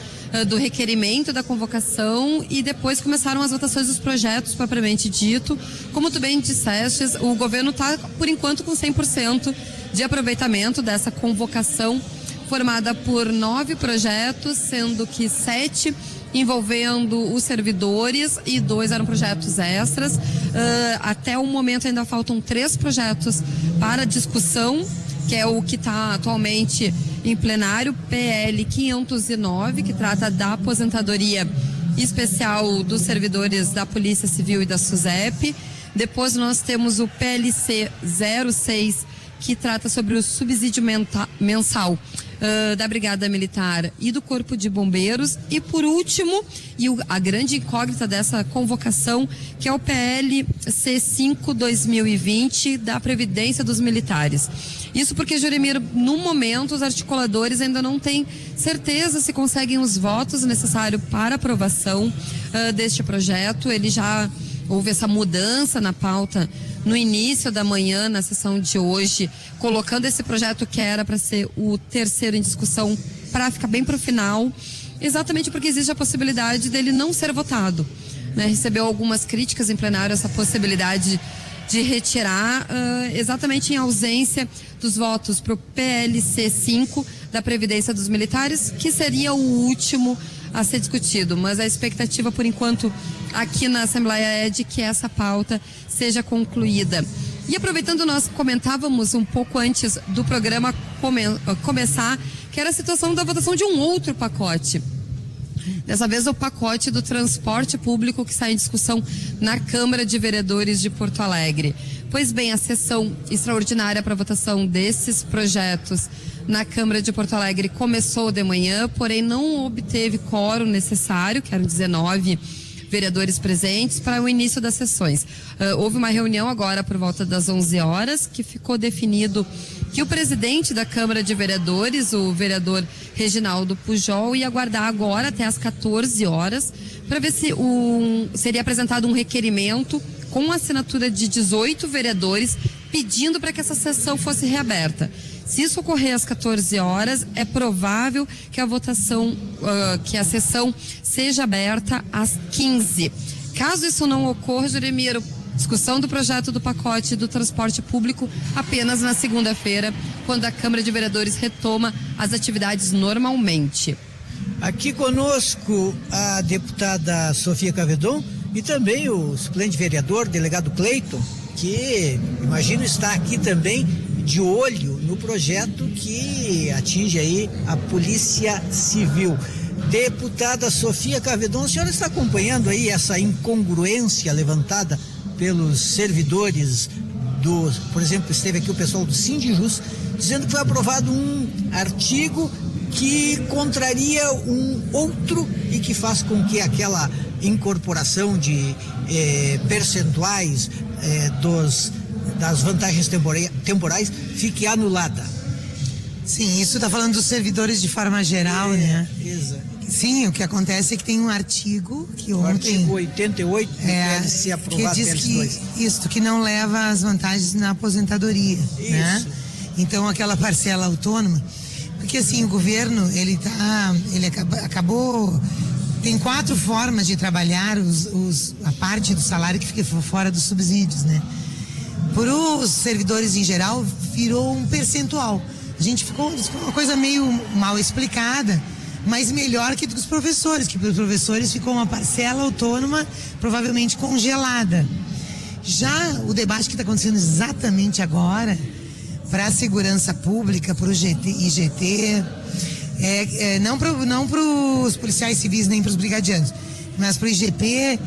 do requerimento da convocação e depois começaram as votações dos projetos propriamente dito. Como tu bem disseste, o governo está, por enquanto, com 100% de aproveitamento dessa convocação, formada por 9 projetos, sendo que 7 envolvendo os servidores e 2 eram projetos extras. Até o momento ainda faltam 3 projetos para discussão, que é o que está atualmente em plenário, PL 509, que trata da aposentadoria especial dos servidores da Polícia Civil e da SUSEP. Depois nós temos o PLC 06, que trata sobre o subsídio mensal da Brigada Militar e do Corpo de Bombeiros. E por último, a grande incógnita dessa convocação, que é o PLC 5/2020 da Previdência dos Militares. Isso porque, Jurimir, no momento os articuladores ainda não têm certeza se conseguem os votos necessários para aprovação deste projeto. Ele já houve essa mudança na pauta no início da manhã, na sessão de hoje, colocando esse projeto que era para ser o terceiro em discussão para ficar bem para o final, exatamente porque existe a possibilidade dele não ser votado, né? Recebeu algumas críticas em plenário essa possibilidade de retirar, exatamente em ausência dos votos para o PLC 5 da Previdência dos Militares, que seria o último a ser discutido, mas a expectativa por enquanto aqui na Assembleia é de que essa pauta seja concluída. E aproveitando, nós comentávamos um pouco antes do programa começar, que era a situação da votação de um outro pacote. Dessa vez o pacote do transporte público, que sai em discussão na Câmara de Vereadores de Porto Alegre. Pois bem, a sessão extraordinária para votação desses projetos na Câmara de Porto Alegre começou de manhã, porém não obteve quórum necessário, que eram 19 vereadores presentes, para o início das sessões. Houve uma reunião agora por volta das 11 horas, que ficou definido que o presidente da Câmara de Vereadores, o vereador Reginaldo Pujol, ia aguardar agora até as 14 horas para ver se seria apresentado um requerimento com a assinatura de 18 vereadores pedindo para que essa sessão fosse reaberta. Se isso ocorrer às 14 horas, é provável que a votação, que a sessão seja aberta às 15. Caso isso não ocorra, Jurimiro, discussão do projeto do pacote do transporte público apenas na segunda-feira, quando a Câmara de Vereadores retoma as atividades normalmente. Aqui conosco a deputada Sofia Cavedon e também o suplente vereador, delegado Cleiton, que imagino está aqui também de olho no projeto que atinge aí a Polícia Civil. Deputada Sofia Cavedon, a senhora está acompanhando aí essa incongruência levantada pelos servidores por exemplo, esteve aqui o pessoal do Sindijus, dizendo que foi aprovado um artigo que contraria um outro e que faz com que aquela incorporação de percentuais das vantagens temporais fique anulada. Sim, isso está falando dos servidores de forma geral, né? Exato. Sim, o que acontece é que tem um artigo que ontem... O artigo 88 deve ser aprovado que diz que não leva as vantagens na aposentadoria, né? Então, aquela parcela autônoma, porque assim, o governo, ele acabou tem 4 formas de trabalhar a parte do salário que fica fora dos subsídios, né? Por os servidores em geral, virou um percentual. A gente ficou uma coisa meio mal explicada, mas melhor que dos professores, que para os professores ficou uma parcela autônoma, provavelmente congelada. Já o debate que está acontecendo exatamente agora, para a segurança pública, para o IGT, não para os policiais civis nem para os brigadianos, mas para o IGP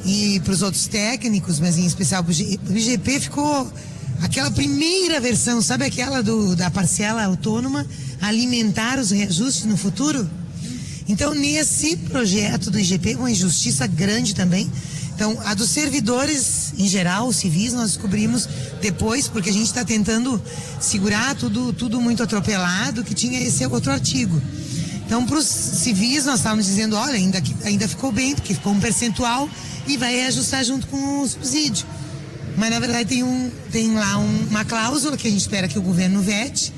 e para os outros técnicos, mas em especial para o IGP, ficou aquela primeira versão, sabe aquela da parcela autônoma, alimentar os reajustes no futuro? Então, nesse projeto do IGP, uma injustiça grande também. Então, a dos servidores em geral, civis, nós descobrimos depois, porque a gente está tentando segurar tudo muito atropelado, que tinha esse outro artigo. Então, para os civis, nós estávamos dizendo, olha, ainda ficou bem, porque ficou um percentual e vai reajustar junto com o subsídio. Mas, na verdade, tem lá uma cláusula que a gente espera que o governo vete.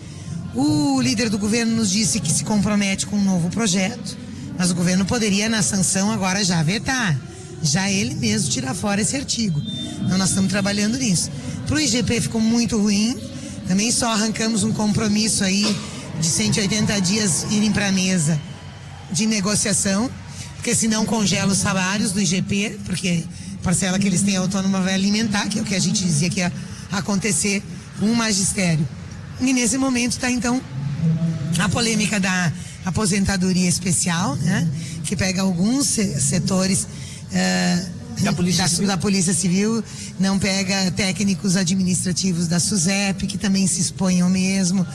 O líder do governo nos disse que se compromete com um novo projeto, mas o governo poderia, na sanção, agora já vetar, já ele mesmo tirar fora esse artigo. Então, nós estamos trabalhando nisso. Para o IGP ficou muito ruim, também só arrancamos um compromisso aí de 180 dias irem para a mesa de negociação, porque senão congela os salários do IGP, porque a parcela que eles têm autônoma vai alimentar, que é o que a gente dizia que ia acontecer com o magistério. E nesse momento está, então, a polêmica da aposentadoria especial, né, que pega alguns setores da Polícia Civil, não pega técnicos administrativos da SUSEP, que também se expõem ao mesmo,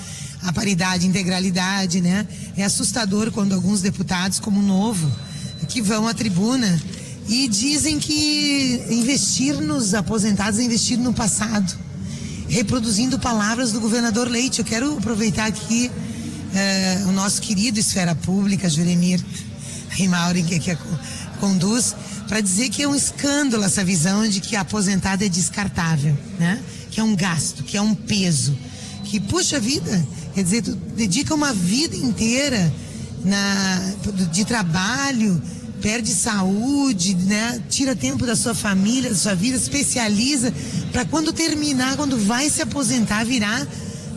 a paridade, integralidade, né? É assustador quando alguns deputados, como o Novo, que vão à tribuna e dizem que investir nos aposentados é investir no passado, reproduzindo palavras do governador Leite. Eu quero aproveitar aqui o nosso querido Esfera Pública, Juremir Rimauri, que conduz, para dizer que é um escândalo essa visão de que a aposentada é descartável, né? Que é um gasto, que é um peso, que, puxa vida, quer dizer, tu dedica uma vida inteira de trabalho, perde saúde, né? Tira tempo da sua família, da sua vida, especializa para quando terminar, quando vai se aposentar, virar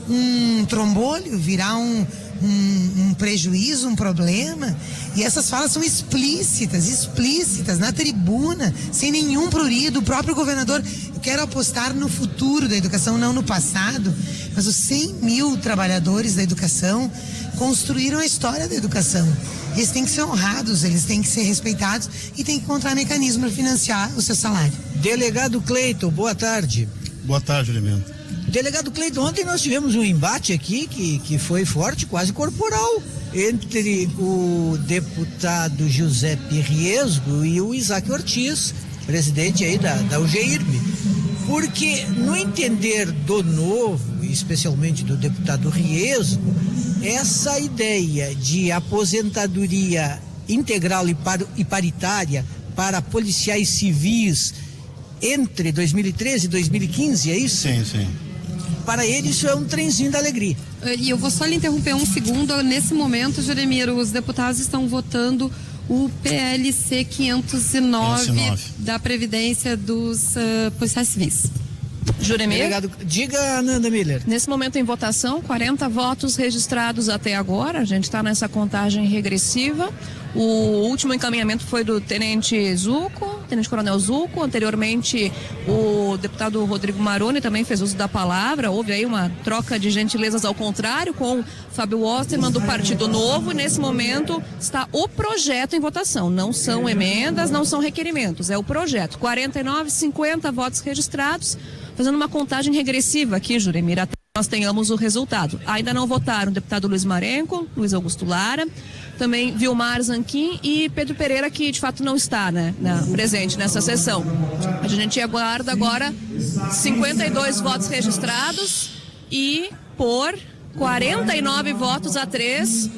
um trombolho, virar um prejuízo, um problema. E essas falas são explícitas, na tribuna, sem nenhum prurido. O próprio governador: eu quero apostar no futuro da educação, não no passado. Mas os 100 mil trabalhadores da educação construíram a história da educação. Eles têm que ser honrados, eles têm que ser respeitados e têm que encontrar mecanismo para financiar o seu salário. Delegado Cleiton, boa tarde. Boa tarde, Elemento. Delegado Cleiton, ontem nós tivemos um embate aqui que foi forte, quase corporal, entre o deputado Giuseppe Riesgo e o Isaac Ortiz, presidente aí da UGIRB. Porque, no entender do Novo, especialmente do deputado Riesgo, essa ideia de aposentadoria integral e paritária para policiais civis entre 2013 e 2015, é isso? Sim. Para ele isso é um trenzinho da alegria. E eu vou só lhe interromper um segundo. Nesse momento, Juremir, os deputados estão votando o PLC 509 da Previdência dos policiais civis. Juremir? Delegado, diga, Ananda Miller. Nesse momento em votação, 40 votos registrados até agora. A gente está nessa contagem regressiva. O último encaminhamento foi do Tenente Coronel Zucco. Anteriormente, o deputado Rodrigo Maroni também fez uso da palavra. Houve aí uma troca de gentilezas ao contrário com Fábio Osterman do Partido Novo. Nesse momento está o projeto em votação. Não são emendas, não são requerimentos. É o projeto. 49, 50 votos registrados. Fazendo uma contagem regressiva aqui, Juremir, até nós tenhamos o resultado. Ainda não votaram o deputado Luiz Marenco, Luiz Augusto Lara, também Vilmar Zanquim e Pedro Pereira, que de fato não está, né, presente nessa sessão. A gente aguarda agora 52 votos registrados e por 49 votos a 3,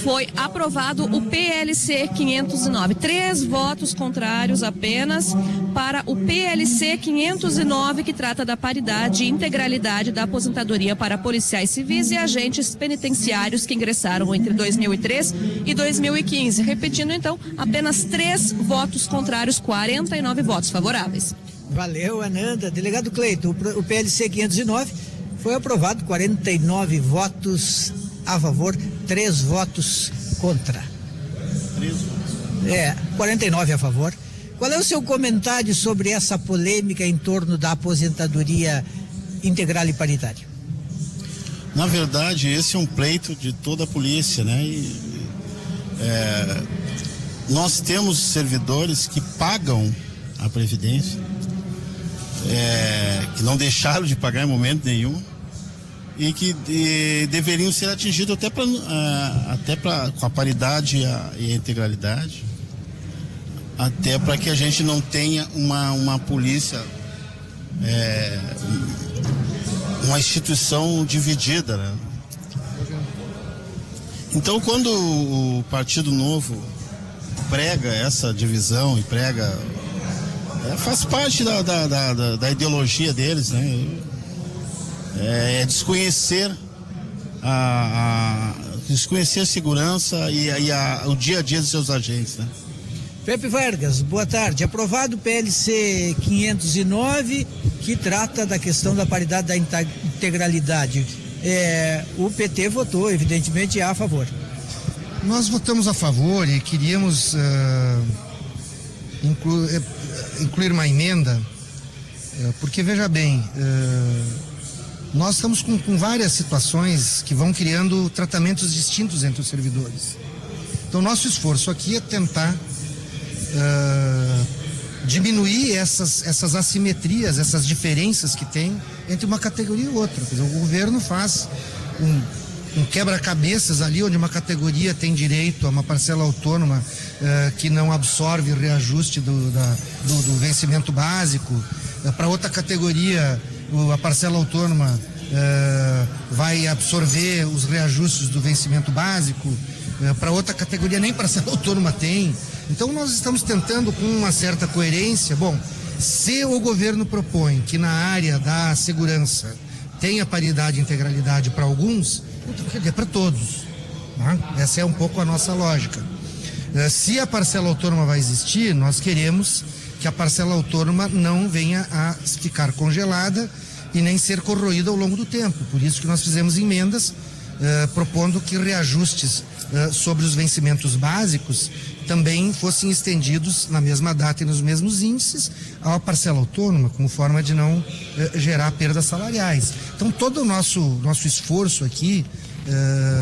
foi aprovado o PLC 509. 3 votos contrários apenas para o PLC 509, que trata da paridade e integralidade da aposentadoria para policiais civis e agentes penitenciários que ingressaram entre 2003 e 2015. Repetindo, então, apenas 3 votos contrários, 49 votos favoráveis. Valeu, Ananda. Delegado Cleiton, o PLC 509 foi aprovado, 49 votos a favor, 3 votos contra. 49 a favor. Qual é o seu comentário sobre essa polêmica em torno da aposentadoria integral e paritária? Na verdade, esse é um pleito de toda a polícia, né? Nós temos servidores que pagam a Previdência, que não deixaram de pagar em momento nenhum e que deveriam ser atingidos até com a paridade e a integralidade, até para que a gente não tenha uma polícia, uma instituição dividida, né? Então, quando o Partido Novo prega essa divisão e prega, faz parte da ideologia deles, né? É desconhecer desconhecer a segurança e o dia a dia dos seus agentes, né? Pepe Vargas, boa tarde. Aprovado o PLC 509, que trata da questão da paridade da integralidade. O PT votou, evidentemente, a favor. Nós votamos a favor e queríamos incluir uma emenda, porque, veja bem, nós estamos com várias situações que vão criando tratamentos distintos entre os servidores. Então, nosso esforço aqui é tentar diminuir essas assimetrias, essas diferenças que tem entre uma categoria e outra. Quer dizer, o governo faz um quebra-cabeças ali, onde uma categoria tem direito a uma parcela autônoma que não absorve o reajuste do vencimento básico. Para outra categoria, a parcela autônoma vai absorver os reajustes do vencimento básico. Para outra categoria, nem parcela autônoma tem. Então, nós estamos tentando, com uma certa coerência, se o governo propõe que na área da segurança tenha paridade e integralidade para alguns, então quer dizer para todos. Né? Essa é um pouco a nossa lógica. Se a parcela autônoma vai existir, nós queremos que a parcela autônoma não venha a ficar congelada e nem ser corroída ao longo do tempo. Por isso que nós fizemos emendas propondo que reajustes sobre os vencimentos básicos também fossem estendidos na mesma data e nos mesmos índices à parcela autônoma, como forma de não gerar perdas salariais. Então, todo o nosso esforço aqui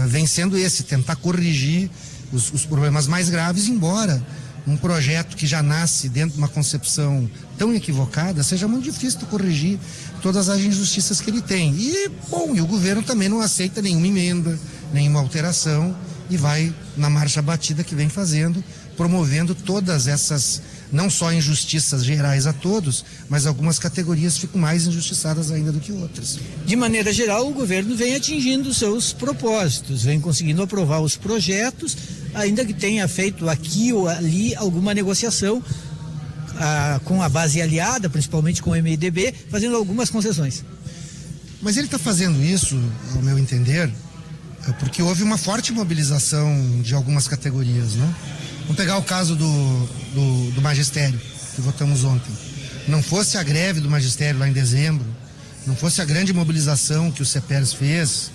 vem sendo esse, tentar corrigir os problemas mais graves, embora um projeto que já nasce dentro de uma concepção tão equivocada seja muito difícil de corrigir todas as injustiças que ele tem. E o governo também não aceita nenhuma emenda, nenhuma alteração, e vai na marcha batida que vem fazendo, promovendo todas essas, não só injustiças gerais a todos, mas algumas categorias ficam mais injustiçadas ainda do que outras. De maneira geral, o governo vem atingindo seus propósitos, vem conseguindo aprovar os projetos, ainda que tenha feito aqui ou ali alguma negociação com a base aliada, principalmente com o MDB, fazendo algumas concessões. Mas ele está fazendo isso, ao meu entender, porque houve uma forte mobilização de algumas categorias, né? Vamos pegar o caso do magistério, que votamos ontem. Não fosse a greve do magistério lá em dezembro, não fosse a grande mobilização que o CEPERS fez,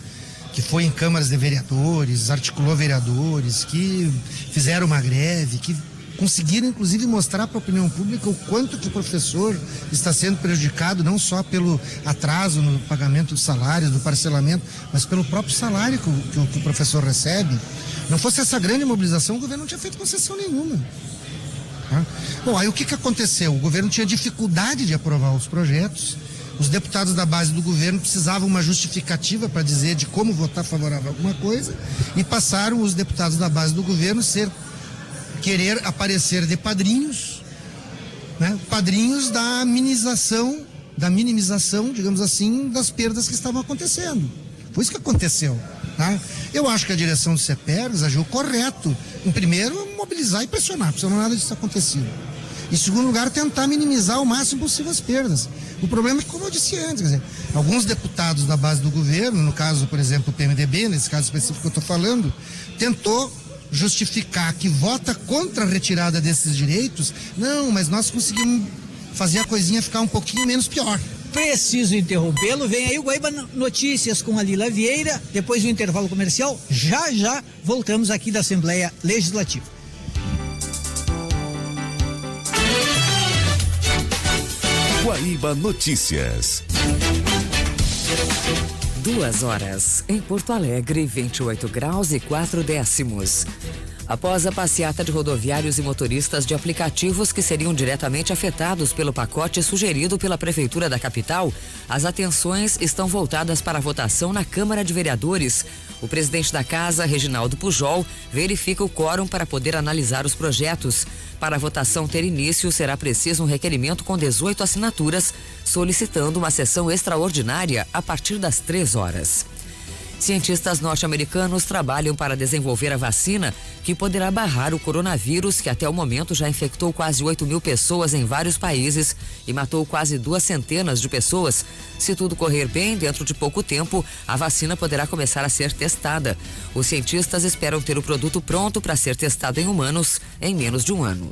que foi em câmaras de vereadores, articulou vereadores, que fizeram uma greve, que conseguiram inclusive mostrar para a opinião pública o quanto que o professor está sendo prejudicado, não só pelo atraso no pagamento dos salários, do parcelamento, mas pelo próprio salário que o professor recebe. Não fosse essa grande mobilização, o governo não tinha feito concessão nenhuma. Bom, aí o que aconteceu? O governo tinha dificuldade de aprovar os projetos, os deputados da base do governo precisavam uma justificativa para dizer de como votar favorável a alguma coisa, e passaram os deputados da base do governo querer aparecer de padrinhos, né? Padrinhos da minimização, digamos assim, das perdas que estavam acontecendo. Foi isso que aconteceu. Tá? Eu acho que a direção do CEPERS agiu correto. Em primeiro, mobilizar e pressionar, porque não nada disso acontecido. Em segundo lugar, tentar minimizar o máximo possível as perdas. O problema é que, como eu disse antes, quer dizer, alguns deputados da base do governo, no caso, por exemplo, o PMDB, nesse caso específico que eu estou falando, tentou justificar que vota contra a retirada desses direitos. Não, mas nós conseguimos fazer a coisinha ficar um pouquinho menos pior. Preciso interrompê-lo. Vem aí o Guaíba Notícias com a Lila Vieira. Depois do intervalo comercial, já voltamos aqui da Assembleia Legislativa. Guaíba Notícias. 2 horas. Em Porto Alegre, 28 graus e 4 décimos. Após a passeata de rodoviários e motoristas de aplicativos que seriam diretamente afetados pelo pacote sugerido pela Prefeitura da capital, as atenções estão voltadas para a votação na Câmara de Vereadores. O presidente da Casa, Reginaldo Pujol, verifica o quórum para poder analisar os projetos. Para a votação ter início, será preciso um requerimento com 18 assinaturas, solicitando uma sessão extraordinária a partir das 3 horas. Cientistas norte-americanos trabalham para desenvolver a vacina que poderá barrar o coronavírus, que até o momento já infectou quase 8.000 pessoas em vários países e matou quase 200 de pessoas. Se tudo correr bem, dentro de pouco tempo, a vacina poderá começar a ser testada. Os cientistas esperam ter o produto pronto para ser testado em humanos em menos de um ano.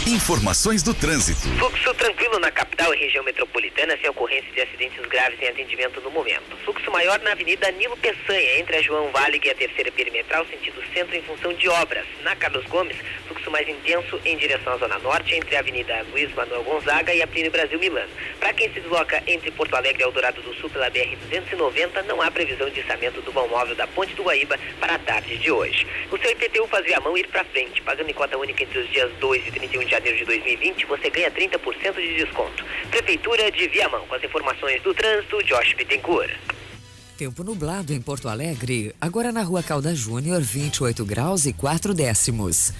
Informações do trânsito. Fluxo tranquilo na capital e região metropolitana, sem ocorrência de acidentes graves em atendimento no momento. Fluxo maior na Avenida Nilo Peçanha, entre a João Valig e a Terceira Perimetral, sentido centro, em função de obras. Na Carlos Gomes, fluxo mais intenso em direção à Zona Norte, entre a Avenida Luiz Manuel Gonzaga e a Plínio Brasil Milano. Para quem se desloca entre Porto Alegre e Eldorado do Sul pela BR-290, não há previsão de içamento do vão móvel da Ponte do Guaíba para a tarde de hoje. O seu IPTU faz viamão ir para frente, pagando em cota única entre os dias 2 e 31 de janeiro de 2020, você ganha 30% de desconto. Prefeitura de Viamão, com as informações do trânsito, Josh Bittencourt. Tempo nublado em Porto Alegre, agora na Rua Caldas Júnior, 28 graus e 4 décimos.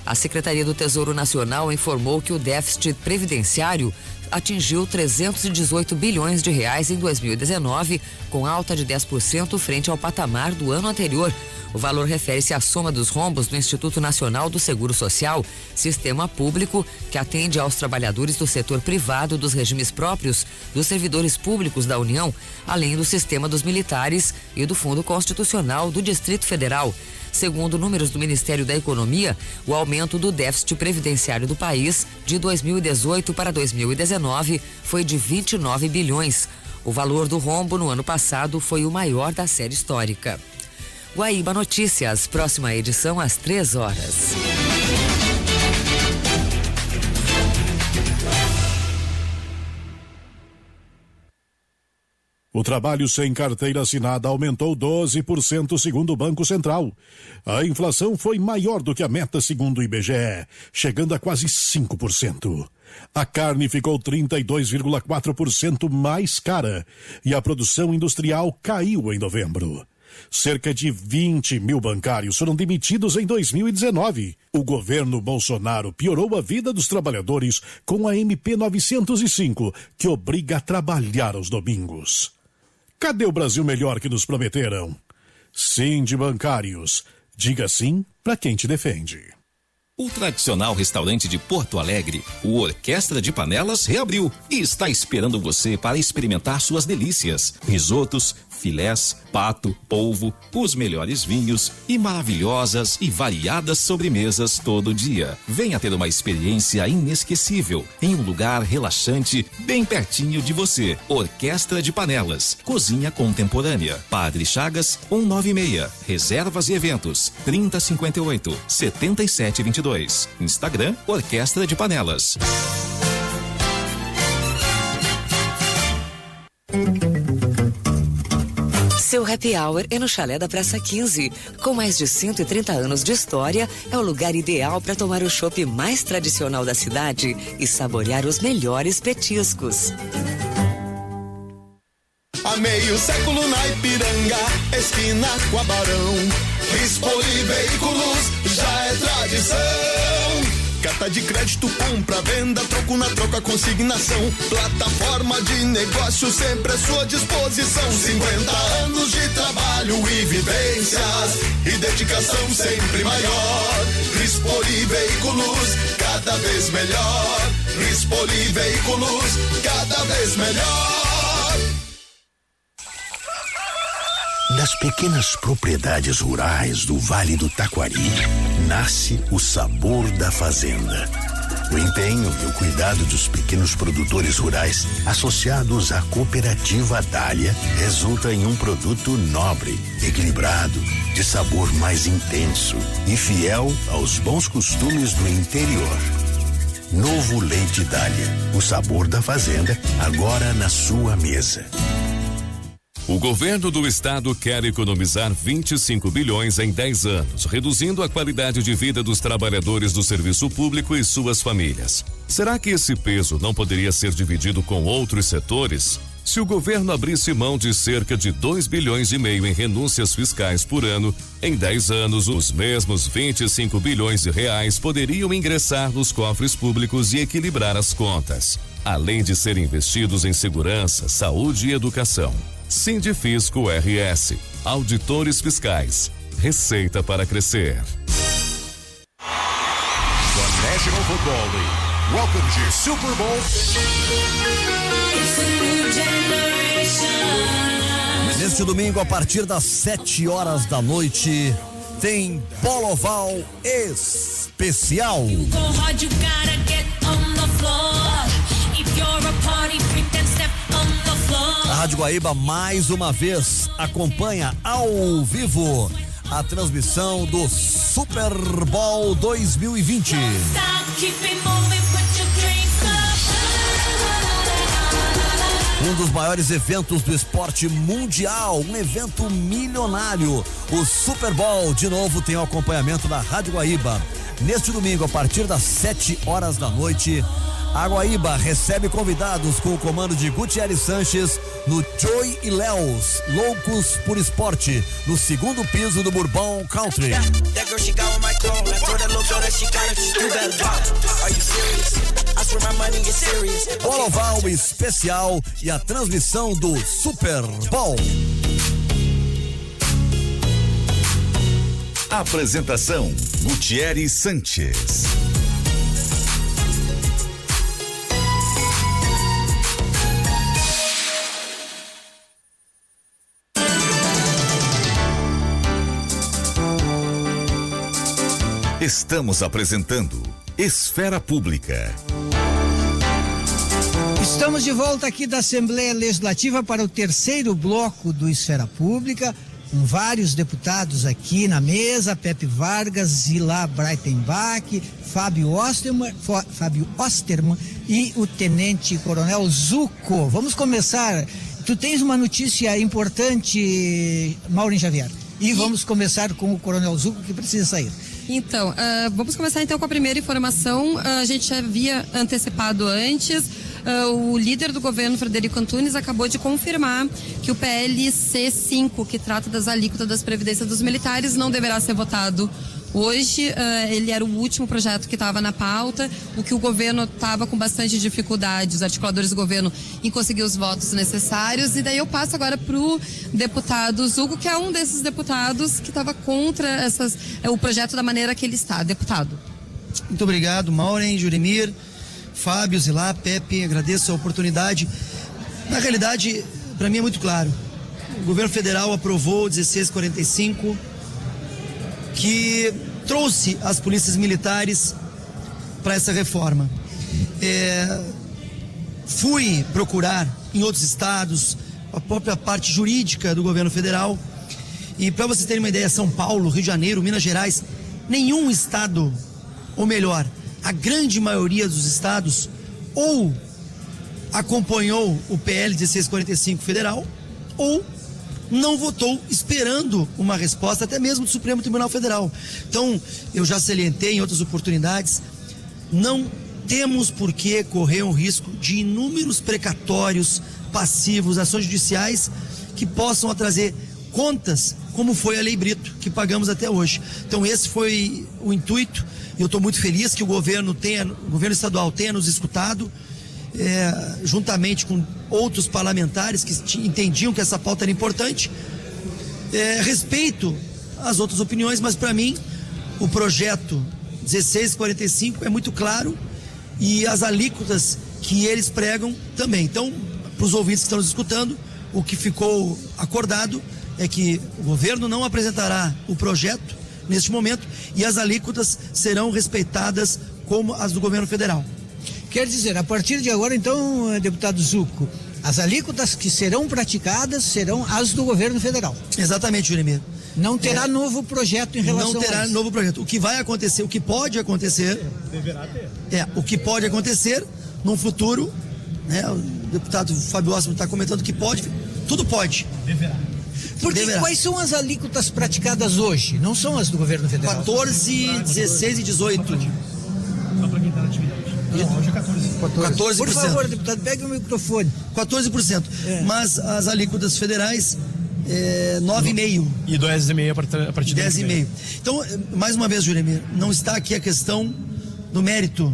A Secretaria do Tesouro Nacional informou que o déficit previdenciário atingiu 318 bilhões de reais em 2019, com alta de 10% frente ao patamar do ano anterior. O valor refere-se à soma dos rombos do Instituto Nacional do Seguro Social, sistema público que atende aos trabalhadores do setor privado, dos regimes próprios, dos servidores públicos da União, além do sistema dos militares e do Fundo Constitucional do Distrito Federal. Segundo números do Ministério da Economia, o aumento do déficit previdenciário do país de 2018 para 2019 foi de 29 bilhões. O valor do rombo no ano passado foi o maior da série histórica. Guaíba Notícias, próxima edição às 3 horas. O trabalho sem carteira assinada aumentou 12% segundo o Banco Central. A inflação foi maior do que a meta segundo o IBGE, chegando a quase 5%. A carne ficou 32,4% mais cara e a produção industrial caiu em novembro. Cerca de 20 mil bancários foram demitidos em 2019. O governo Bolsonaro piorou a vida dos trabalhadores com a MP 905, que obriga a trabalhar aos domingos. Cadê o Brasil melhor que nos prometeram? Sim de bancários. Diga sim para quem te defende. O tradicional restaurante de Porto Alegre, o Orquestra de Panelas, reabriu e está esperando você para experimentar suas delícias. Risotos, filés, pato, polvo, os melhores vinhos e maravilhosas e variadas sobremesas todo dia. Venha ter uma experiência inesquecível em um lugar relaxante bem pertinho de você. Orquestra de Panelas, cozinha contemporânea. Padre Chagas, 196. Reservas e eventos, 3058-7722. Instagram, Orquestra de Panelas. Seu happy hour é no Chalé da Praça 15. Com mais de 130 anos de história, é o lugar ideal para tomar o chopp mais tradicional da cidade e saborear os melhores petiscos. Há meio século na Ipiranga, esquina com a Barão. Expoli Veículos já é tradição. carta de crédito, compra, venda, troco na troca, consignação. Plataforma de negócio sempre à sua disposição. 50 anos de trabalho e vivências e dedicação sempre maior. Rispoli Veículos, cada vez melhor. Rispoli Veículos, cada vez melhor. Das pequenas propriedades rurais do Vale do Taquari, nasce o sabor da fazenda. O empenho e o cuidado dos pequenos produtores rurais, associados à cooperativa Dália, resulta em um produto nobre, equilibrado, de sabor mais intenso e fiel aos bons costumes do interior. Novo Leite Dália, o sabor da fazenda, agora na sua mesa. O governo do estado quer economizar 25 bilhões em 10 anos, reduzindo a qualidade de vida dos trabalhadores do serviço público e suas famílias. Será que esse peso não poderia ser dividido com outros setores? Se o governo abrisse mão de cerca de 2,5 bilhões em renúncias fiscais por ano, em 10 anos, os mesmos 25 bilhões de reais poderiam ingressar nos cofres públicos e equilibrar as contas, além de serem investidos em segurança, saúde e educação. Sindifisco RS, auditores fiscais, receita para crescer. The National Football League. Welcome to Super Bowl. Neste domingo, a partir das 7 horas da noite, tem Bola Oval especial. A Rádio Guaíba mais uma vez acompanha ao vivo a transmissão do Super Bowl 2020. Um dos maiores eventos do esporte mundial, um evento milionário. O Super Bowl, de novo, tem o acompanhamento da Rádio Guaíba. Neste domingo, a partir das 7 horas da noite, a Guaíba recebe convidados com o comando de Gutierrez Sanches no Joy e Léos, Loucos por Esporte, no segundo piso do Bourbon Country. Bola Oval especial e a transmissão do Super Bowl. Apresentação: Gutierrez Sanches. Estamos apresentando Esfera Pública. Estamos de volta aqui da Assembleia Legislativa para o terceiro bloco do Esfera Pública, com vários deputados aqui na mesa: Pepe Vargas, Zilá Breitenbach, Fábio Osterman e o Tenente Coronel Zucco. Vamos começar. Tu tens uma notícia importante, Maureen Xavier, e vamos começar com o Coronel Zucco, que precisa sair. Então, vamos começar então com a primeira informação. A gente já havia antecipado antes. O líder do governo, Frederico Antunes, acabou de confirmar que o PLC 5, que trata das alíquotas das previdências dos militares, não deverá ser votado hoje. Ele era o último projeto que estava na pauta, o que o governo estava com bastante dificuldade, os articuladores do governo, em conseguir os votos necessários. E daí eu passo agora para o deputado Zucco, que é um desses deputados que estava contra o projeto da maneira que ele está. Deputado. Muito obrigado, Maureen, Juremir, Fábio, Zilá, Pepe, agradeço a oportunidade. Na realidade, para mim é muito claro. O governo federal aprovou o 1645, que trouxe as polícias militares para essa reforma. Fui procurar em outros estados a própria parte jurídica do governo federal, e para vocês terem uma ideia, São Paulo, Rio de Janeiro, Minas Gerais, nenhum estado, ou melhor, a grande maioria dos estados, ou acompanhou o PL 1645 federal, ou não votou, esperando uma resposta até mesmo do Supremo Tribunal Federal. Então, eu já salientei em outras oportunidades, não temos por que correr um risco de inúmeros precatórios, passivos, ações judiciais que possam trazer contas como foi a Lei Brito, que pagamos até hoje. Então esse foi o intuito, e eu estou muito feliz que o governo estadual tenha nos escutado, juntamente com outros parlamentares que entendiam que essa pauta era importante. Respeito as outras opiniões, mas para mim o projeto 1645 é muito claro, e as alíquotas que eles pregam também. Então, para os ouvintes que estão nos escutando, o que ficou acordado é que o governo não apresentará o projeto neste momento e as alíquotas serão respeitadas como as do governo federal. Quer dizer, a partir de agora, então, deputado Zucco, as alíquotas que serão praticadas serão as do governo federal. Exatamente, Juremir. Não terá novo projeto em relação a isso. Não terá novo projeto. O que vai acontecer, o que pode acontecer... Deverá ter. O que pode acontecer no futuro, né? O deputado Fábio Ossman está comentando que pode, tudo pode. Deverá. Porque quais são as alíquotas praticadas hoje? Não são as do governo federal? 14, 16 e 18. Só para quem está na atividade. Não, hoje é 14%. Por favor, deputado, pegue o microfone. 14%. Mas as alíquotas federais... 9,5%. E 10,5% a partir do 10,5%. Então, mais uma vez, Juremir, não está aqui a questão do mérito,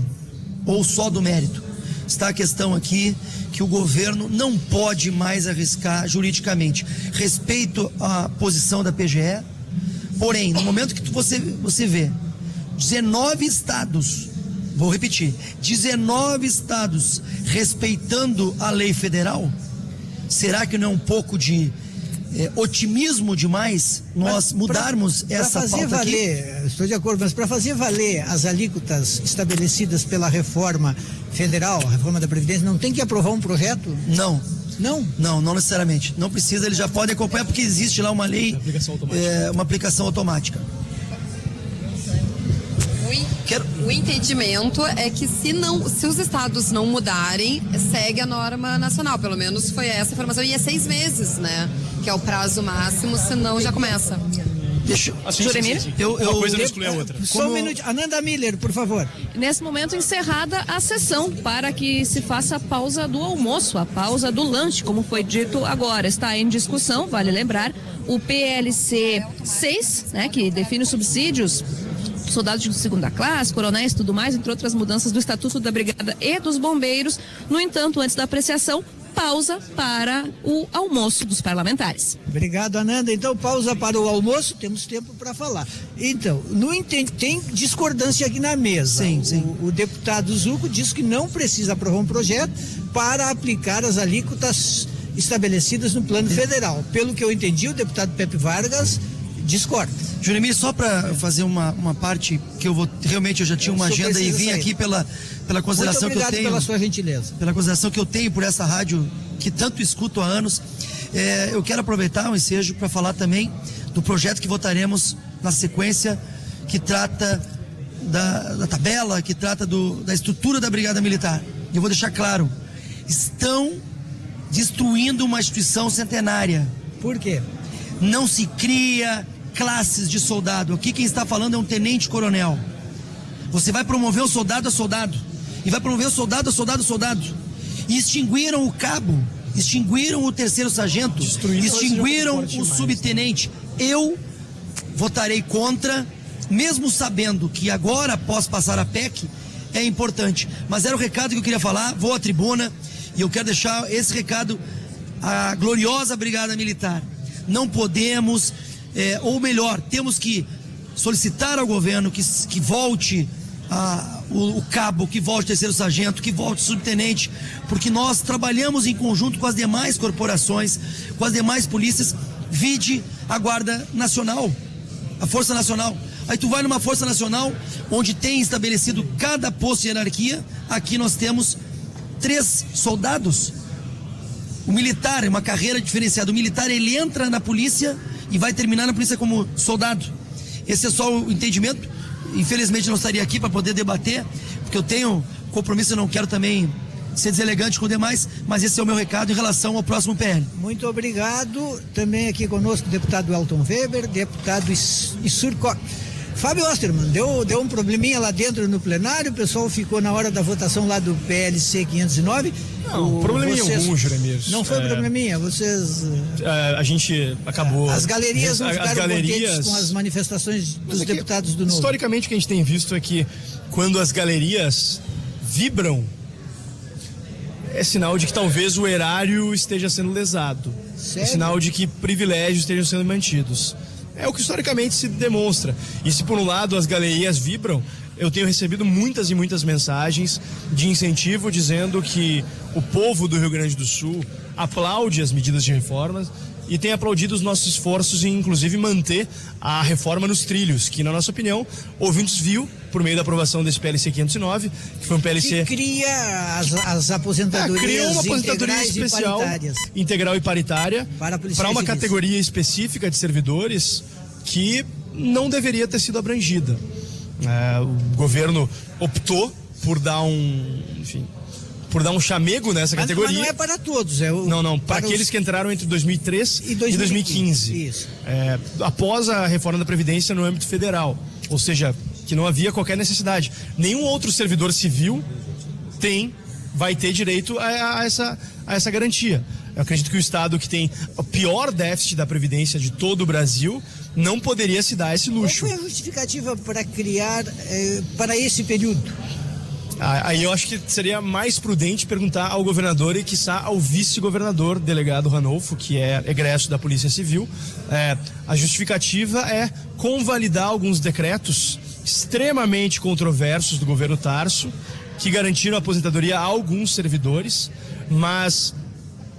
ou só do mérito. Está a questão aqui que o governo não pode mais arriscar juridicamente. Respeito à posição da PGE, porém, no momento que você vê 19 estados, vou repetir, 19 estados respeitando a lei federal, será que não é um pouco de otimismo demais nós mudarmos essa pauta valer, aqui? Estou de acordo, mas para fazer valer as alíquotas estabelecidas pela reforma federal, a reforma da Previdência, não tem que aprovar um projeto? Não. Não necessariamente. Não precisa, ele já pode acompanhar, porque existe lá uma lei, uma aplicação automática. O entendimento é que se os estados não mudarem, segue a norma nacional. Pelo menos foi essa a informação. E é 6 meses, né? Que é o prazo máximo, senão já começa. Juremir? Uma coisa não exclui a outra. Só um minuto. Ananda Miller, por favor. Nesse momento, encerrada a sessão para que se faça a pausa do almoço, a pausa do lanche, como foi dito agora. Está em discussão, vale lembrar, o PLC 6, né, que define os subsídios soldados de segunda classe, coronéis e tudo mais, entre outras mudanças do Estatuto da Brigada e dos Bombeiros. No entanto, antes da apreciação, pausa para o almoço dos parlamentares. Obrigado, Ananda. Então, pausa para o almoço, temos tempo para falar. Então, tem discordância aqui na mesa. Sim. O deputado Zucco diz que não precisa aprovar um projeto para aplicar as alíquotas estabelecidas no plano federal. Pelo que eu entendi, o deputado Pepe Vargas discorda. Juremir, só para fazer uma parte que eu já tinha uma agenda e vim aqui pela consideração que eu tenho. Muito obrigado pela sua gentileza. Pela consideração que eu tenho por essa rádio que tanto escuto há anos. Eu quero aproveitar o ensejo para falar também do projeto que votaremos na sequência, que trata da tabela, que trata da estrutura da Brigada Militar. E eu vou deixar claro, estão destruindo uma instituição centenária. Por quê? Não se cria classes de soldado. Aqui quem está falando é um tenente-coronel. Você vai promover o soldado a soldado. E vai promover o soldado a soldado a soldado. E extinguiram o cabo, extinguiram o terceiro sargento, extinguiram o subtenente. Eu votarei contra, mesmo sabendo que agora, após passar a PEC, é importante. Mas era o recado que eu queria falar. Vou à tribuna e eu quero deixar esse recado à gloriosa Brigada Militar. Não podemos, ou melhor, temos que solicitar ao governo que volte o cabo, que volte o terceiro sargento, que volte o subtenente, porque nós trabalhamos em conjunto com as demais corporações, com as demais polícias, vide a Guarda Nacional, a Força Nacional. Aí tu vai numa Força Nacional, onde tem estabelecido cada posto de hierarquia, aqui nós temos 3 soldados. O militar é uma carreira diferenciada. O militar, ele entra na polícia e vai terminar na polícia como soldado. Esse é só o entendimento. Infelizmente não estaria aqui para poder debater, porque eu tenho compromisso e não quero também ser deselegante com demais, mas esse é o meu recado em relação ao próximo PL. Muito obrigado. Também aqui conosco o deputado Elton Weber, deputado Issurco. Fábio Osterman, deu um probleminha lá dentro no plenário, o pessoal ficou na hora da votação lá do PLC 509. Não, probleminha algum, Juremir. Não foi probleminha, vocês... A gente acabou... As galerias não ficaram contentes com as manifestações dos deputados do Novo. Historicamente, o que a gente tem visto é que quando as galerias vibram, é sinal de que talvez o erário esteja sendo lesado. Sério? É sinal de que privilégios estejam sendo mantidos. É o que historicamente se demonstra. E se por um lado as galerias vibram, eu tenho recebido muitas e muitas mensagens de incentivo dizendo que o povo do Rio Grande do Sul aplaude as medidas de reformas e tem aplaudido os nossos esforços em, inclusive, manter a reforma nos trilhos, que, na nossa opinião, houve um desvio por meio da aprovação desse PLC 509, que foi um PLC... Que cria as aposentadorias criou uma aposentadoria especial, integral e paritária, para uma categoria específica de servidores que não deveria ter sido abrangida. O governo optou por dar um chamego nessa categoria. Mas não é para todos. Não, para aqueles que entraram entre 2003 e 2015. Isso. Após a reforma da Previdência no âmbito federal. Ou seja, que não havia qualquer necessidade. Nenhum outro servidor civil vai ter direito a essa garantia. Eu acredito que o Estado que tem o pior déficit da Previdência de todo o Brasil não poderia se dar esse luxo. Qual foi a justificativa para criar para esse período? Aí eu acho que seria mais prudente perguntar ao governador e, quiçá, ao vice-governador, delegado Ranolfo, que é egresso da Polícia Civil. A justificativa é convalidar alguns decretos extremamente controversos do governo Tarso, que garantiram a aposentadoria a alguns servidores, mas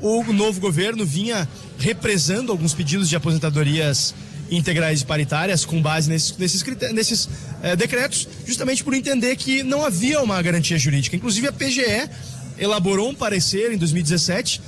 o novo governo vinha represando alguns pedidos de aposentadorias integrais e paritárias com base nesses decretos, justamente por entender que não havia uma garantia jurídica. Inclusive a PGE elaborou um parecer em 2017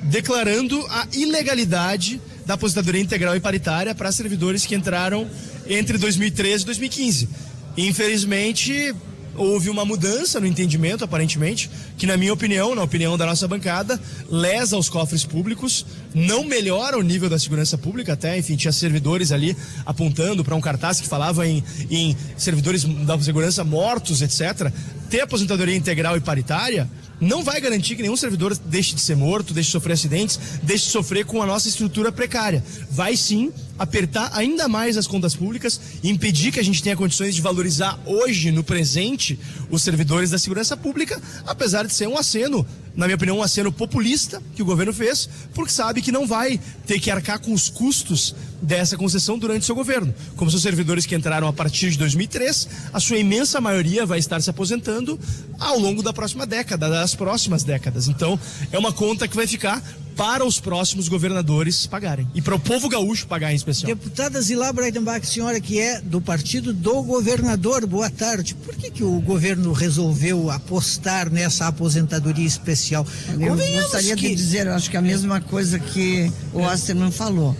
declarando a ilegalidade da aposentadoria integral e paritária para servidores que entraram entre 2013 e 2015. E, infelizmente, houve uma mudança no entendimento, aparentemente, que, na minha opinião, na opinião da nossa bancada, lesa os cofres públicos, não melhora o nível da segurança pública, até, enfim, tinha servidores ali apontando para um cartaz que falava em servidores da segurança mortos, etc. Ter aposentadoria integral e paritária não vai garantir que nenhum servidor deixe de ser morto, deixe de sofrer acidentes, deixe de sofrer com a nossa estrutura precária. Vai sim apertar ainda mais as contas públicas e impedir que a gente tenha condições de valorizar hoje, no presente, os servidores da segurança pública, apesar de ser um aceno, na minha opinião, um aceno populista que o governo fez, porque sabe que não vai ter que arcar com os custos dessa concessão durante o seu governo. Como são servidores que entraram a partir de 2003, a sua imensa maioria vai estar se aposentando ao longo da próxima década, das próximas décadas. Então, é uma conta que vai ficar para os próximos governadores pagarem. E para o povo gaúcho pagar em especial. Deputada Zilá Breitenbach, senhora que é do partido do governador, boa tarde. Por que o governo resolveu apostar nessa aposentadoria especial? Eu gostaria de dizer, acho que a mesma coisa que o Osterman falou.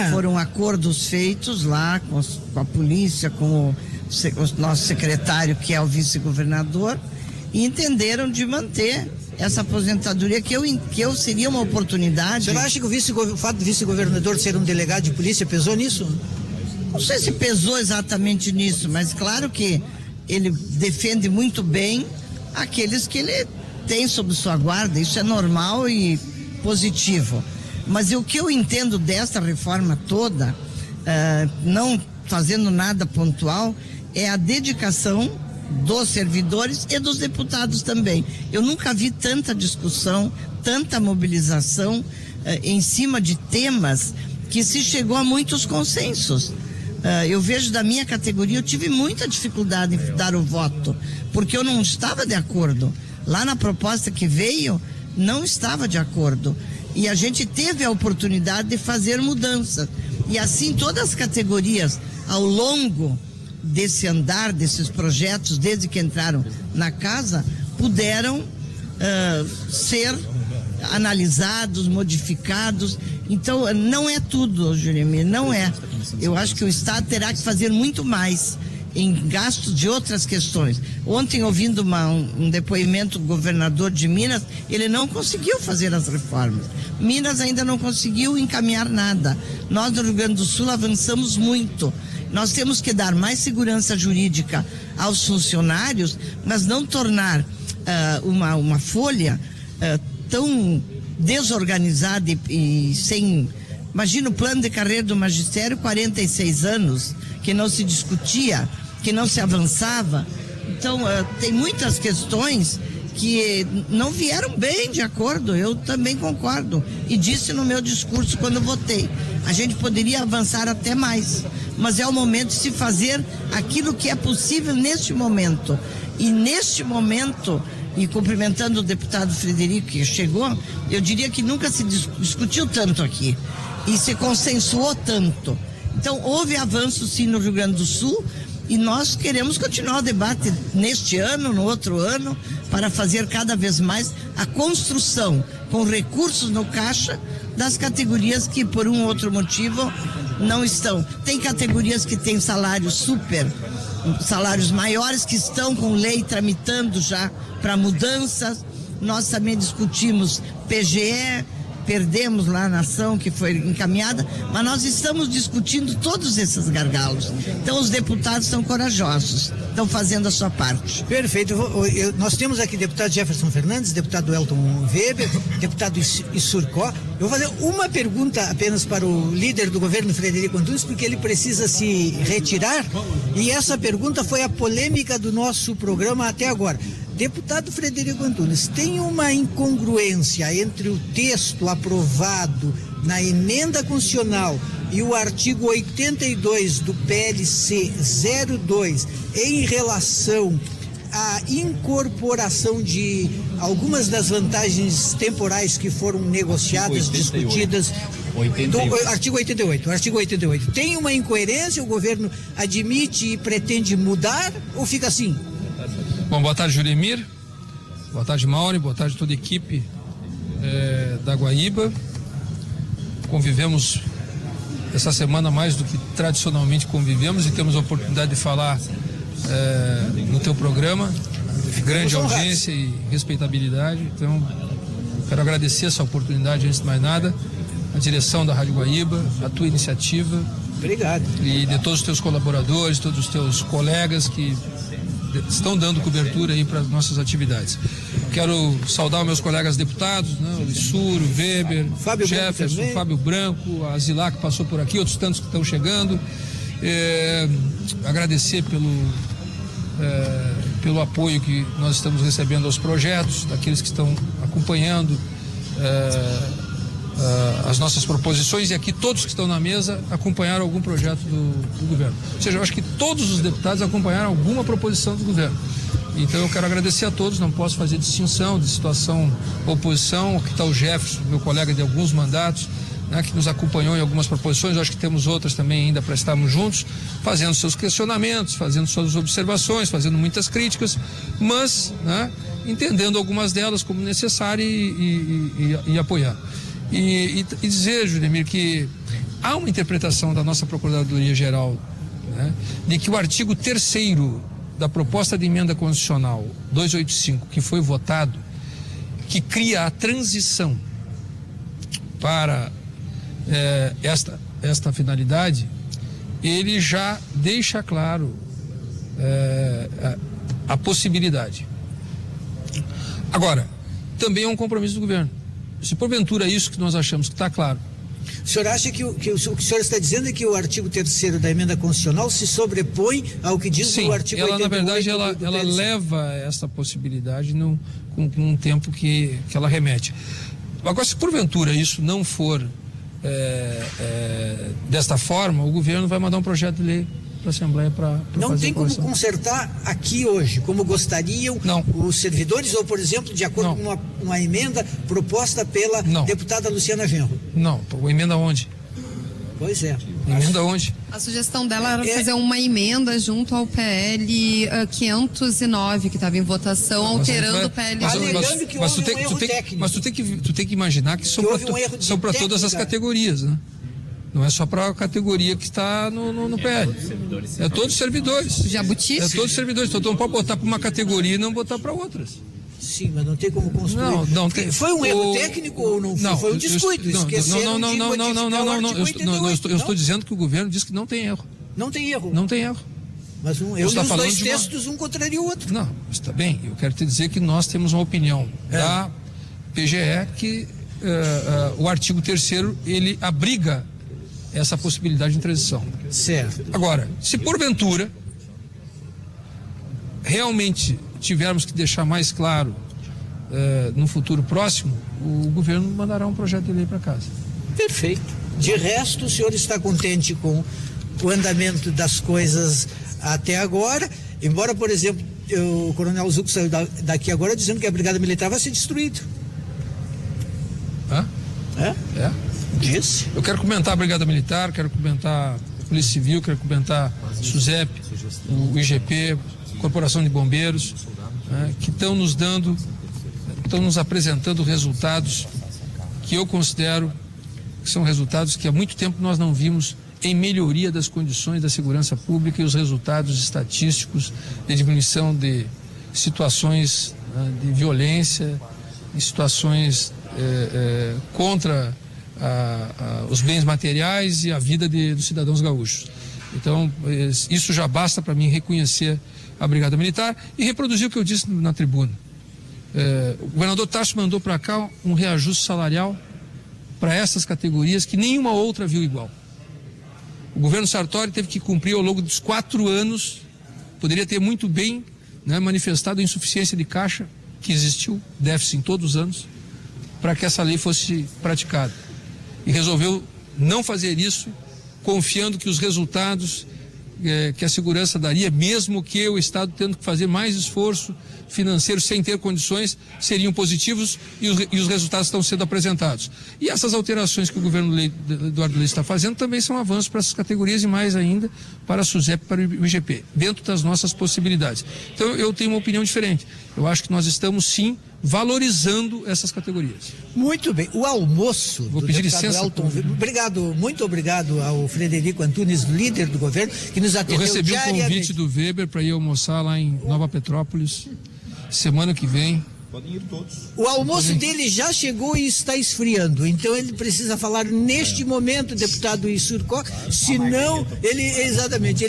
Foram acordos feitos lá com a polícia, com o nosso secretário, que é o vice-governador, e entenderam de manter essa aposentadoria, que eu seria uma oportunidade. Você acha que o fato do vice-governador ser um delegado de polícia pesou nisso? Não sei se pesou exatamente nisso, mas claro que ele defende muito bem aqueles que ele tem sob sua guarda. Isso é normal e positivo. Mas o que eu entendo desta reforma toda, não fazendo nada pontual, é a dedicação dos servidores e dos deputados também. Eu nunca vi tanta discussão, tanta mobilização em cima de temas que se chegou a muitos consensos. Eu vejo da minha categoria, eu tive muita dificuldade em dar o voto, porque eu não estava de acordo. Lá na proposta que veio, não estava de acordo. E a gente teve a oportunidade de fazer mudanças. E assim todas as categorias, ao longo desse andar, desses projetos, desde que entraram na casa, puderam ser analisados, modificados. Então, não é tudo, Juremir, não é. Eu acho que o Estado terá que fazer muito mais em gastos de outras questões. Ontem, ouvindo um depoimento do governador de Minas, ele não conseguiu fazer as reformas. Minas ainda não conseguiu encaminhar nada. Nós, do Rio Grande do Sul, avançamos muito. Nós temos que dar mais segurança jurídica aos funcionários, mas não tornar uma folha tão desorganizada e sem... Imagina o plano de carreira do magistério, 46 anos, que não se discutia, que não se avançava. Então, tem muitas questões que não vieram bem de acordo, eu também concordo. E disse no meu discurso quando votei, a gente poderia avançar até mais, mas é o momento de se fazer aquilo que é possível neste momento. E neste momento, e cumprimentando o deputado Frederico que chegou, eu diria que nunca se discutiu tanto aqui e se consensuou tanto. Então houve avanço sim no Rio Grande do Sul e nós queremos continuar o debate neste ano, no outro ano, para fazer cada vez mais a construção com recursos no caixa das categorias que por um ou outro motivo não estão. Tem categorias que têm salários maiores, que estão com lei tramitando já para mudanças. Nós também discutimos PGE, perdemos lá na ação que foi encaminhada, mas nós estamos discutindo todos esses gargalos. Então os deputados são corajosos, estão fazendo a sua parte. Perfeito. Nós temos aqui deputado Jefferson Fernandes, deputado Elton Weber, deputado Issurcó. Eu vou fazer uma pergunta apenas para o líder do governo, Frederico Antunes, porque ele precisa se retirar, e essa pergunta foi a polêmica do nosso programa até agora. Deputado Frederico Antunes, tem uma incongruência entre o texto aprovado na emenda constitucional e o artigo 82 do PLC 02 em relação à incorporação de algumas das vantagens temporais que foram negociadas, 88. Discutidas... 88. Do artigo 88. Tem uma incoerência, o governo admite e pretende mudar ou fica assim? Bom, boa tarde, Juremir. Boa tarde, Mauri. Boa tarde, toda a equipe da Guaíba. Convivemos essa semana mais do que tradicionalmente convivemos e temos a oportunidade de falar no teu programa. Grande audiência e respeitabilidade. Então, quero agradecer essa oportunidade, antes de mais nada, a direção da Rádio Guaíba, a tua iniciativa. Obrigado. E de todos os teus colaboradores, todos os teus colegas que estão dando cobertura aí para as nossas atividades. Quero saudar os meus colegas deputados, né, o Issuro, o Weber, Fábio Jefferson, Branco, Fábio Branco, a Zilá que passou por aqui, outros tantos que estão chegando. Agradecer pelo apoio que nós estamos recebendo aos projetos, daqueles que estão acompanhando as nossas proposições, e aqui todos que estão na mesa acompanharam algum projeto do governo. Ou seja, eu acho que todos os deputados acompanharam alguma proposição do governo. Então eu quero agradecer a todos, não posso fazer distinção de situação oposição. Aqui está o Jefferson, meu colega de alguns mandatos, né, que nos acompanhou em algumas proposições. Eu acho que temos outras também ainda para estarmos juntos, fazendo seus questionamentos, fazendo suas observações, fazendo muitas críticas, mas, né, entendendo algumas delas como necessário e apoiar. E dizer, Juremir, que há uma interpretação da nossa Procuradoria-Geral, né, de que o artigo 3º da proposta de emenda constitucional 285, que foi votado, que cria a transição para esta finalidade, ele já deixa claro a possibilidade. Agora, também é um compromisso do governo. Se porventura é isso que nós achamos que está claro. O senhor acha que o que o senhor está dizendo é que o artigo 3º da emenda constitucional se sobrepõe ao que diz o artigo 88? Sim, na verdade, ela leva essa possibilidade com um tempo que ela remete. Agora, se porventura isso não for desta forma, o governo vai mandar um projeto de lei para a Assembleia para não tem como consertar aqui hoje, como gostariam os servidores, ou, por exemplo, de acordo com uma emenda proposta pela deputada Luciana Genro? Não, emenda onde? Pois é. Emenda onde? A sugestão dela era fazer uma emenda junto ao PL 509, que estava em votação, alterando o PL. Mas tu tem que imaginar que são para todas as categorias, né? Não é só para a categoria que está no PL. É todos os servidores. Jabuti? É todos os servidores. Então não pode botar para uma categoria e não botar para outras. Sim, mas não tem como construir. Não tem. Foi um erro técnico ou não foi? Não, foi um descuido. Não. Eu estou dizendo que o governo diz que não tem erro. Não tem erro. Não tem erro. Mas eu li os dois textos, um contraria o outro. Não, está bem. Eu quero te dizer que nós temos uma opinião da PGE que o artigo 3º ele abriga essa possibilidade de transição. Certo. Agora, se porventura realmente tivermos que deixar mais claro no futuro próximo, o governo mandará um projeto de lei para casa. Perfeito. De resto, o senhor está contente com o andamento das coisas até agora, embora, por exemplo, o Coronel Zucco saiu daqui agora dizendo que a Brigada Militar vai ser destruída. Disse. Eu quero comentar a Brigada Militar, quero comentar a Polícia Civil, quero comentar a SUSEP, o IGP, a Corporação de Bombeiros, que estão nos apresentando resultados que eu considero que são resultados que há muito tempo nós não vimos em melhoria das condições da segurança pública e os resultados estatísticos de diminuição de situações de violência, de situações contra os bens materiais e a vida dos cidadãos gaúchos. Então, isso já basta para mim reconhecer a Brigada Militar e reproduzir o que eu disse na tribuna. O governador Tarso mandou para cá um reajuste salarial para essas categorias que nenhuma outra viu igual. O governo Sartori teve que cumprir ao longo dos 4 anos, poderia ter muito bem manifestado a insuficiência de caixa que existiu, déficit em todos os anos, para que essa lei fosse praticada. E resolveu não fazer isso, confiando que os resultados que a segurança daria, mesmo que o Estado tendo que fazer mais esforço financeiro sem ter condições, seriam positivos e os resultados estão sendo apresentados. E essas alterações que o governo Eduardo Leite está fazendo também são avanços para essas categorias e mais ainda para a SUSEP e para o IGP, dentro das nossas possibilidades. Então eu tenho uma opinião diferente. Eu acho que nós estamos sim valorizando essas categorias. Muito bem. O almoço Vou pedir licença. Obrigado, muito obrigado ao Frederico Antunes, líder do governo, que nos atendeu diariamente. Eu recebi um convite do Weber para ir almoçar lá em Nova Petrópolis semana que vem. Podem ir todos. O almoço dele já chegou e está esfriando, então ele precisa falar neste momento, deputado Issurcó, senão ele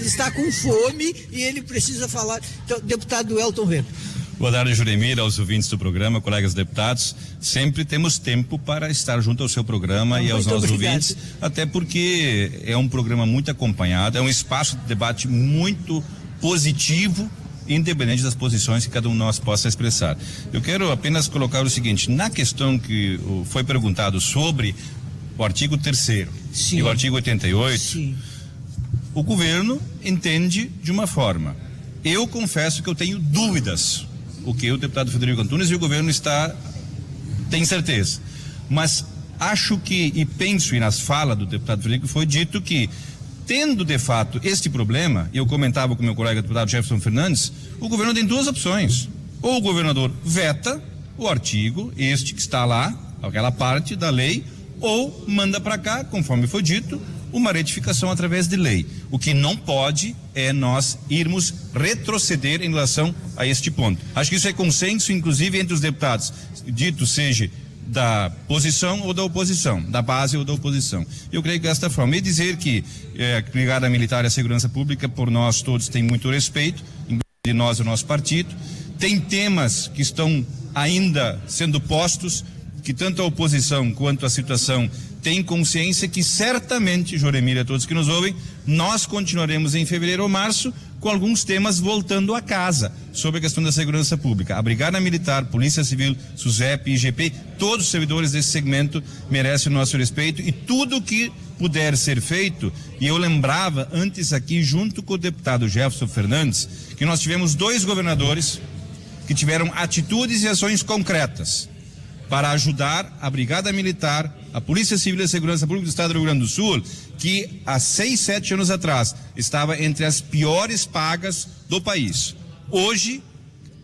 está com fome e ele precisa falar. Então, deputado Elton Weber. Boa tarde, Juremir, aos ouvintes do programa, colegas deputados. Sempre temos tempo para estar junto ao seu programa e aos nossos ouvintes, até porque é um programa muito acompanhado, é um espaço de debate muito positivo, independente das posições que cada um de nós possa expressar. Eu quero apenas colocar o seguinte, na questão que foi perguntado sobre o artigo 3º e o artigo 88, o governo entende de uma forma. Eu confesso que eu tenho dúvidas, o que o deputado Frederico Antunes e o governo tem certeza. Mas acho que, e penso, e nas falas do deputado Frederico foi dito que, tendo de fato este problema, e eu comentava com meu colega deputado Jefferson Fernandes, o governo tem 2 opções. Ou o governador veta o artigo, este que está lá, aquela parte da lei, ou manda para cá, conforme foi dito, uma retificação através de lei. O que não pode é nós irmos retroceder em relação a este ponto. Acho que isso é consenso, inclusive, entre os deputados, dito seja da posição ou da oposição, da base ou da oposição. Eu creio que desta forma. E dizer que a Brigada Militar e a Segurança Pública, por nós todos, tem muito respeito, de nós e o nosso partido. Tem temas que estão ainda sendo postos, que tanto a oposição quanto a situação tem consciência que certamente, Juremir e a todos que nos ouvem, nós continuaremos em fevereiro ou março com alguns temas voltando a casa sobre a questão da segurança pública. A Brigada Militar, Polícia Civil, SUSEP, IGP, todos os servidores desse segmento merecem o nosso respeito e tudo que puder ser feito. E eu lembrava antes aqui, junto com o deputado Jefferson Fernandes, que nós tivemos 2 governadores que tiveram atitudes e ações concretas para ajudar a Brigada Militar, a Polícia Civil e a Segurança Pública do Estado do Rio Grande do Sul, que há 6, 7 anos atrás estava entre as piores pagas do país. Hoje,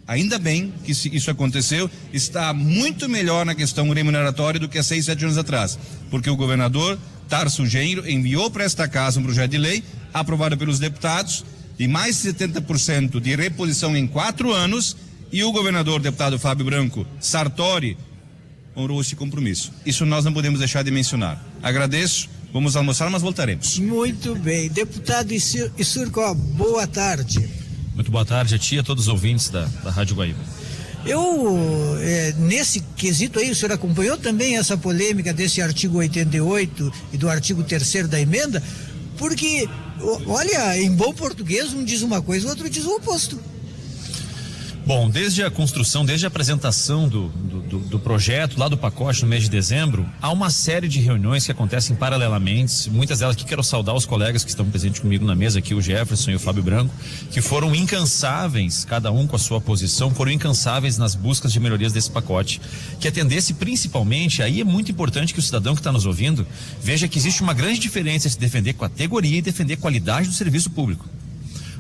ainda bem que isso aconteceu, está muito melhor na questão remuneratória do que há 6, 7 anos atrás, porque o governador Tarso Genro enviou para esta casa um projeto de lei aprovado pelos deputados de mais de 70% de reposição em 4 anos e o governador, deputado Fábio Branco Sartori, honrou esse compromisso. Isso nós não podemos deixar de mencionar. Agradeço Vamos almoçar, mas voltaremos. Muito bem. Deputado Issurco, boa tarde. Muito boa tarde a ti e a todos os ouvintes da Rádio Guaíba. Nesse quesito aí, o senhor acompanhou também essa polêmica desse artigo 88 e do artigo 3º da emenda? Porque, olha, em bom português, um diz uma coisa, o outro diz o oposto. Bom, desde a construção, desde a apresentação do projeto, lá do pacote no mês de dezembro, há uma série de reuniões que acontecem paralelamente, muitas delas que quero saudar os colegas que estão presentes comigo na mesa aqui, o Jefferson e o Fábio Branco, que foram incansáveis, cada um com a sua posição, foram incansáveis nas buscas de melhorias desse pacote, que atendesse principalmente, aí é muito importante que o cidadão que está nos ouvindo veja que existe uma grande diferença entre defender categoria e defender qualidade do serviço público.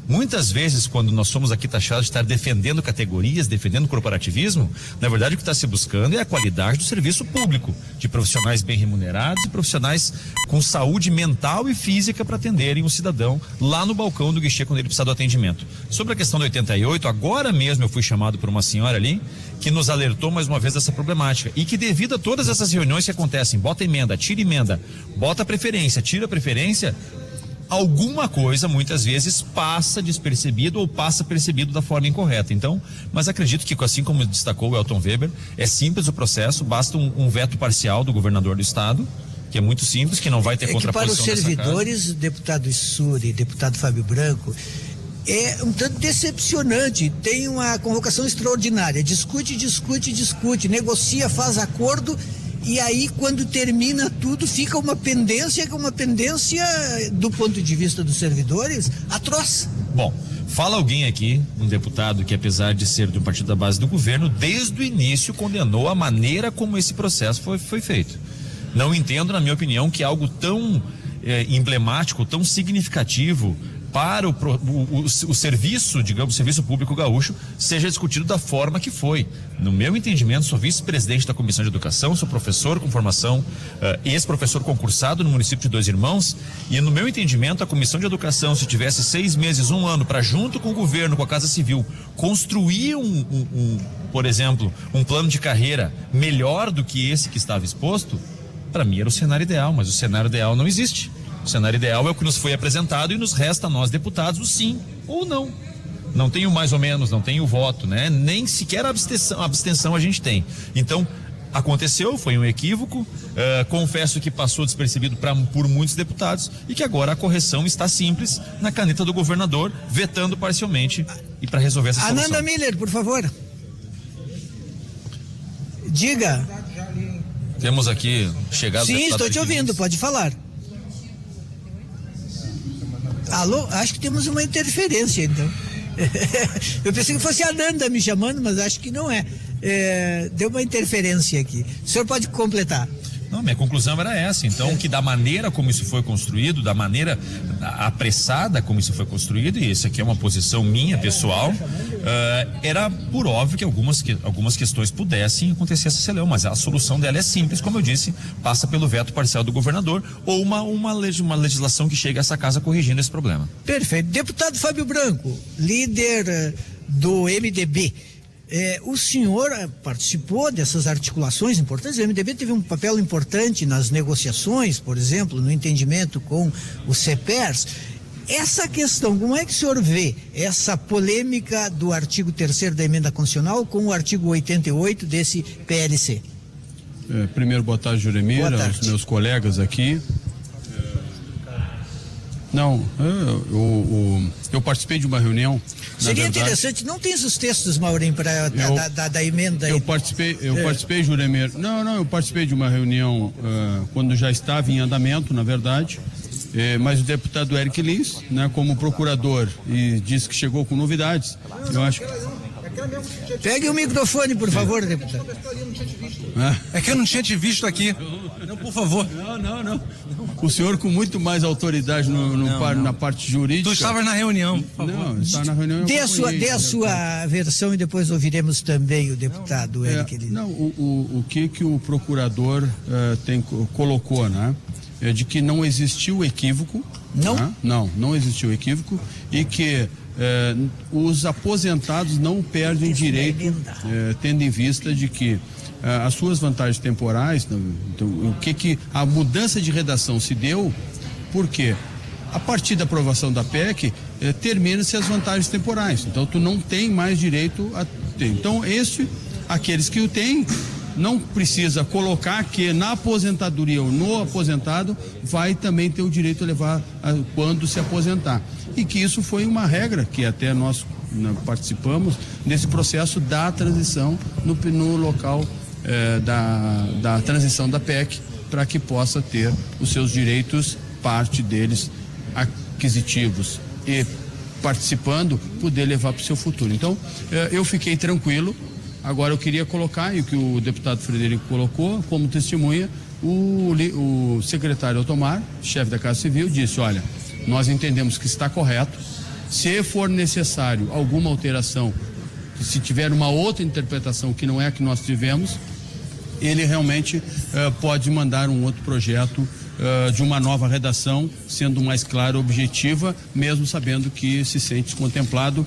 Muitas vezes, quando nós somos aqui taxados de estar defendendo categorias, defendendo corporativismo, na verdade o que está se buscando é a qualidade do serviço público, de profissionais bem remunerados e profissionais com saúde mental e física para atenderem o cidadão lá no balcão do guichê quando ele precisar do atendimento. Sobre a questão do 88, agora mesmo eu fui chamado por uma senhora ali que nos alertou mais uma vez dessa problemática e que devido a todas essas reuniões que acontecem, bota emenda, tira emenda, bota preferência, tira preferência, alguma coisa muitas vezes passa despercebido ou passa percebido da forma incorreta. Então, mas acredito que, assim como destacou o Elton Weber, é simples o processo, basta um veto parcial do governador do estado, que é muito simples, que não vai ter contraposição. Que para os servidores, deputado Issuri, deputado Fábio Branco, é um tanto decepcionante. Tem uma convocação extraordinária, discute, negocia, faz acordo. E aí, quando termina tudo, fica uma pendência do ponto de vista dos servidores, atroz. Bom, fala alguém aqui, um deputado que, apesar de ser de um partido da base do governo, desde o início condenou a maneira como esse processo foi feito. Não entendo, na minha opinião, que algo tão emblemático, tão significativo para o serviço, digamos, o serviço público gaúcho, seja discutido da forma que foi. No meu entendimento, sou vice-presidente da Comissão de Educação, sou professor com formação, ex-professor concursado no município de Dois Irmãos, e no meu entendimento, a Comissão de Educação, se tivesse 6 meses, 1 ano, para junto com o governo, com a Casa Civil, construir por exemplo, um plano de carreira melhor do que esse que estava exposto, para mim era o cenário ideal, mas o cenário ideal não existe. O cenário ideal é o que nos foi apresentado e nos resta a nós, deputados, o sim ou não. Não tem o mais ou menos, não tem o voto, né? Nem sequer a abstenção a gente tem. Então, aconteceu, foi um equívoco, confesso que passou despercebido por muitos deputados e que agora a correção está simples na caneta do governador, vetando parcialmente e para resolver essa situação. Ananda Miller, por favor. Diga. Temos aqui chegado... Sim, estou te ouvindo, pode falar. Alô? Acho que temos uma interferência, então. Eu pensei que fosse a Ananda me chamando, mas acho que não é. Deu uma interferência aqui. O senhor pode completar. Não, minha conclusão era essa, então, que da maneira como isso foi construído, da maneira apressada como isso foi construído, e isso aqui é uma posição minha, pessoal, era por óbvio que algumas questões pudessem acontecer essa celeuma, mas a solução dela é simples, como eu disse, passa pelo veto parcial do governador ou uma legislação que chegue a essa casa corrigindo esse problema. Perfeito. Deputado Fábio Branco, líder do MDB, o senhor participou dessas articulações importantes. O MDB teve um papel importante nas negociações, por exemplo, no entendimento com o CEPERS. Essa questão, como é que o senhor vê essa polêmica do artigo 3º da emenda constitucional com o artigo 88 desse PLC? Primeiro, boa tarde, Juremir, aos meus colegas aqui. Não, eu participei de uma reunião. Seria interessante, não tem os textos, Maurinho, da emenda? Eu participei, Juremir. Não, eu participei de uma reunião quando já estava em andamento, na verdade, mas o deputado Eric Lins, né, como procurador, e disse que chegou com novidades. Eu acho que... Pegue o microfone, por favor, deputado. É que eu não tinha te visto aqui. Não, por favor. Não. O senhor com muito mais autoridade na parte jurídica. Tu estava na reunião, por favor. Não, estava na reunião. Dê a sua versão e depois ouviremos também o deputado Eric Lins. Não, o que o procurador colocou, né? É de que não existiu equívoco. Não? Né? Não existiu equívoco e que os aposentados não perdem direito, tendo em vista de que as suas vantagens temporais. Então, o que a mudança de redação se deu, porque a partir da aprovação da PEC, termina-se as vantagens temporais. Então, tu não tem mais direito a ter. Então, aqueles que o têm, não precisa colocar que na aposentadoria ou no aposentado vai também ter o direito a levar quando se aposentar. E que isso foi uma regra que até nós participamos nesse processo da transição no local da transição da PEC, para que possa ter os seus direitos, parte deles aquisitivos e participando, poder levar para o seu futuro. Então, eu fiquei tranquilo. Agora eu queria colocar, e o que o deputado Frederico colocou como testemunha, o secretário Otomar, chefe da Casa Civil, disse: olha, nós entendemos que está correto. Se for necessário alguma alteração, se tiver uma outra interpretação que não é a que nós tivemos, ele realmente pode mandar um outro projeto de uma nova redação, sendo mais clara, objetiva, mesmo sabendo que se sente contemplado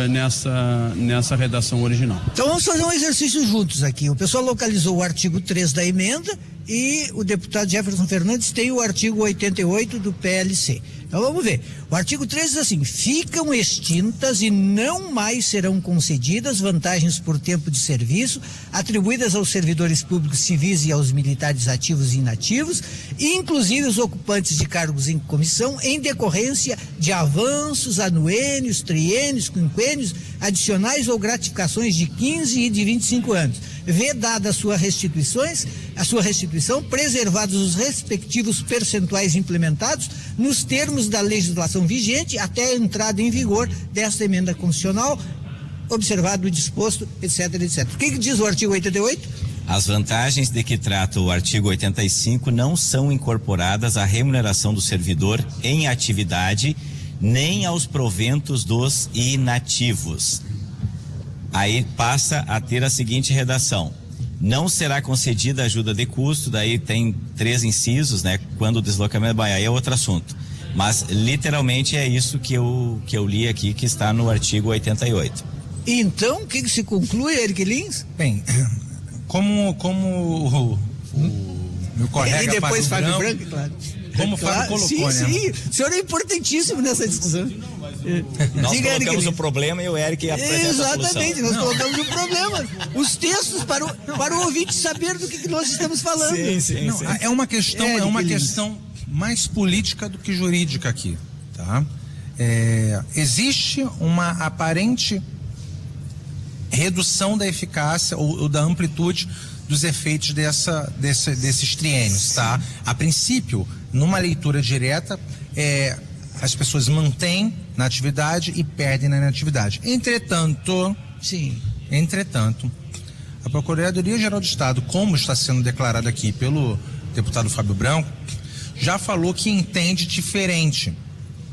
nessa redação original. Então vamos fazer um exercício juntos aqui. O pessoal localizou o artigo 3 da emenda e o deputado Jefferson Fernandes tem o artigo 88 do PLC. Então vamos ver. O artigo 3 diz assim: ficam extintas e não mais serão concedidas vantagens por tempo de serviço atribuídas aos servidores públicos civis e aos militares ativos e inativos, inclusive os ocupantes de cargos em comissão, em decorrência de avanços, anuênios, triênios, quinquênios, adicionais ou gratificações de 15 e de 25 anos. Vedada a sua restituição, preservados os respectivos percentuais implementados nos termos da legislação vigente até a entrada em vigor desta emenda constitucional, observado o disposto, etc, etc. O que diz o artigo 88? As vantagens de que trata o artigo 85 não são incorporadas à remuneração do servidor em atividade, nem aos proventos dos inativos. Aí passa a ter a seguinte redação: não será concedida ajuda de custo, daí tem 3 incisos, né? Quando o deslocamento vai, aí é outro assunto. Mas literalmente é isso que eu li aqui, que está no artigo 88. Então, o que se conclui, Eric Lins? Bem, como o meu colega e depois Fábio Branco, claro. Como o Fábio colocou, sim, né? Sim, o senhor é importantíssimo nessa discussão. Nós colocamos o problema e o Eric apresenta a solução. Exatamente, nós colocamos o problema. Os textos para o ouvinte saber do que nós estamos falando. Sim. É uma questão mais política do que jurídica aqui, tá? Existe uma aparente redução da eficácia ou da amplitude dos efeitos desses triênios, tá? A princípio, numa leitura direta, as pessoas mantêm na atividade e perdem na inatividade. Entretanto, a Procuradoria-Geral do Estado, como está sendo declarado aqui pelo deputado Fábio Branco, já falou que entende diferente,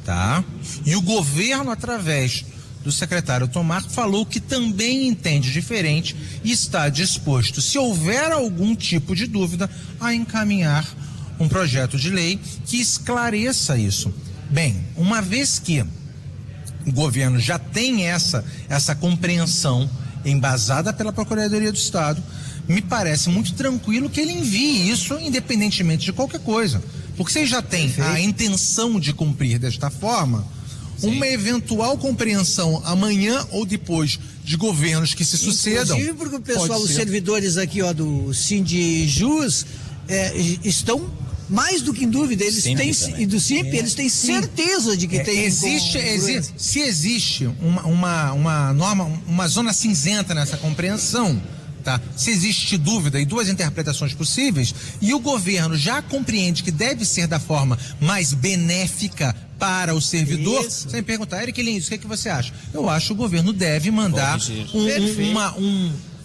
tá? E o governo, através do secretário Otomar, falou que também entende diferente e está disposto, se houver algum tipo de dúvida, a encaminhar um projeto de lei que esclareça isso. Bem, uma vez que o governo já tem essa compreensão embasada pela Procuradoria do Estado, me parece muito tranquilo que ele envie isso independentemente de qualquer coisa. Porque você já tem a intenção de cumprir desta forma, uma eventual compreensão amanhã ou depois de governos que se sucedam. Inclusive porque o pessoal, os servidores aqui do Sindijus estão mais do que em dúvida, eles têm, e do SIMP, eles têm certeza de que tem. Se existe uma norma, uma zona cinzenta nessa compreensão, tá? Se existe dúvida e 2 interpretações possíveis, e o governo já compreende que deve ser da forma mais benéfica para o servidor, você me perguntar, Eric Lins, o que você acha? Eu acho que o governo deve mandar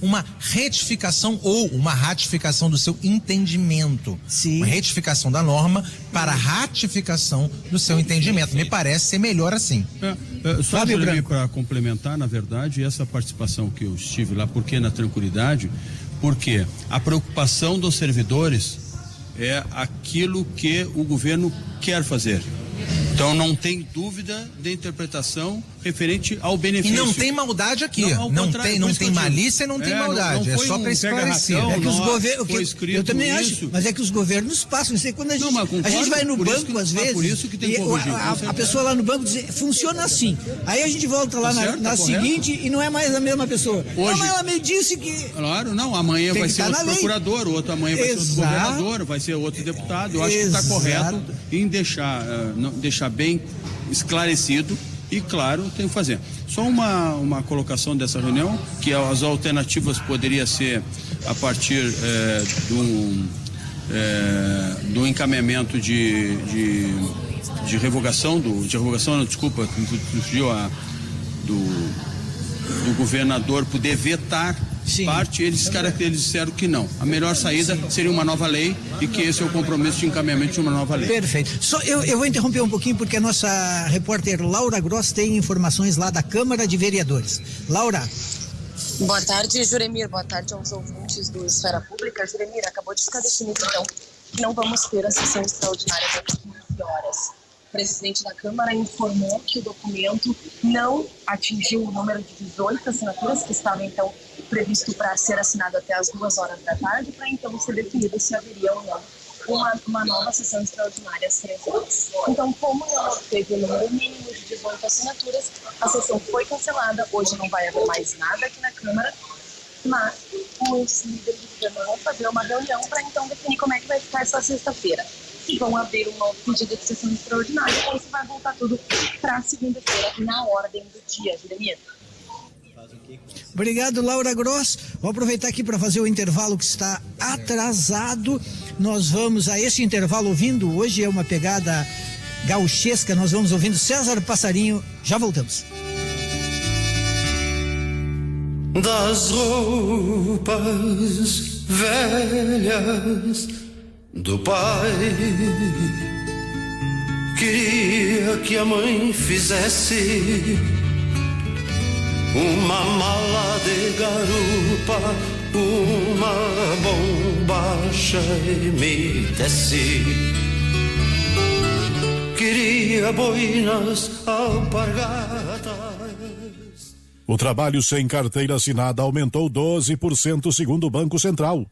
uma retificação ou uma ratificação do seu entendimento. Sim. Uma retificação da norma para ratificação do seu entendimento. Me parece ser melhor assim. Só para complementar, na verdade, essa participação que eu estive lá, porque na tranquilidade, porque a preocupação dos servidores é aquilo que o governo quer fazer. Então não tem dúvida de interpretação referente ao benefício. E não tem maldade aqui. Não tem malícia e não tem maldade. É só para esclarecer. É que os governos. Eu também acho, mas é que os governos passam. Quando a gente vai no banco, às vezes, por isso que tem que corrigir, a pessoa lá no banco diz, funciona assim. Aí a gente volta lá na seguinte e não é mais a mesma pessoa. Hoje, mas ela me disse que. Claro, não. Amanhã vai ser outro procurador, outro amanhã vai ser outro governador, vai ser outro deputado. Eu acho que está correto em deixar bem esclarecido e, claro, tem que fazer. Só uma colocação dessa reunião, que as alternativas poderia ser a partir do encaminhamento de revogação, do governador poder vetar parte, eles disseram que não. A melhor saída seria uma nova lei e que esse é o compromisso de encaminhamento de uma nova lei. Perfeito. Eu vou interromper um pouquinho porque a nossa repórter Laura Gross tem informações lá da Câmara de Vereadores. Laura. Boa tarde, Juremir. Boa tarde aos ouvintes do Esfera Pública. Juremir, acabou de ficar definido, então, que não vamos ter a sessão extraordinária até 15 horas. O presidente da Câmara informou que o documento não atingiu o número de 18 assinaturas, que estava, então, previsto para ser assinado até as 2 horas da tarde, para, então, ser definido se haveria ou não uma nova sessão extraordinária às 13 horas. Então, como não teve o número mínimo de 18 assinaturas, a sessão foi cancelada. Hoje não vai haver mais nada aqui na Câmara, mas os líderes do governo vão fazer uma reunião para, então, definir como é que vai ficar essa sexta-feira. E vão abrir um novo pedido de sessão extraordinária, então isso vai voltar tudo para segunda-feira, na ordem do dia, Juremir. Obrigado, Laura Gross. Vou aproveitar aqui para fazer o intervalo que está atrasado. Nós vamos a esse intervalo ouvindo, hoje é uma pegada gauchesca, nós vamos ouvindo César Passarinho, já voltamos. Das roupas velhas do pai, queria que a mãe fizesse uma mala de garupa, uma bombacha e me desse. Queria boinas, alpargatas. O trabalho sem carteira assinada aumentou 12% segundo o Banco Central.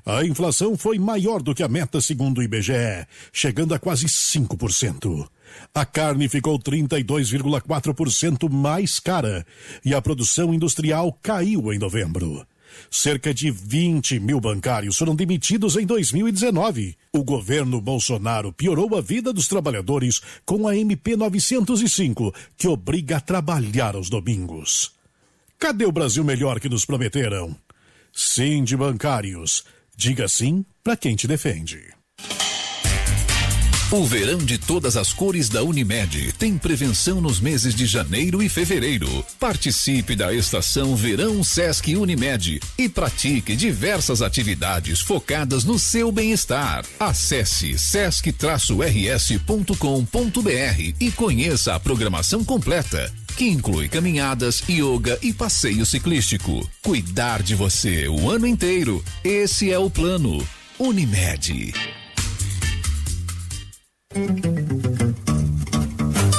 A inflação foi maior do que a meta segundo o IBGE, chegando a quase 5%. A carne ficou 32,4% mais cara e a produção industrial caiu em novembro. Cerca de 20 mil bancários foram demitidos em 2019. O governo Bolsonaro piorou a vida dos trabalhadores com a MP 905, que obriga a trabalhar aos domingos. Cadê o Brasil melhor que nos prometeram? Sim de bancários. Diga sim para quem te defende. O verão de todas as cores da Unimed tem prevenção nos meses de janeiro e fevereiro. Participe da estação Verão Sesc Unimed e pratique diversas atividades focadas no seu bem-estar. Acesse sesc-rs.com.br e conheça a programação completa, que inclui caminhadas, yoga e passeio ciclístico. Cuidar de você o ano inteiro. Esse é o plano. Unimed.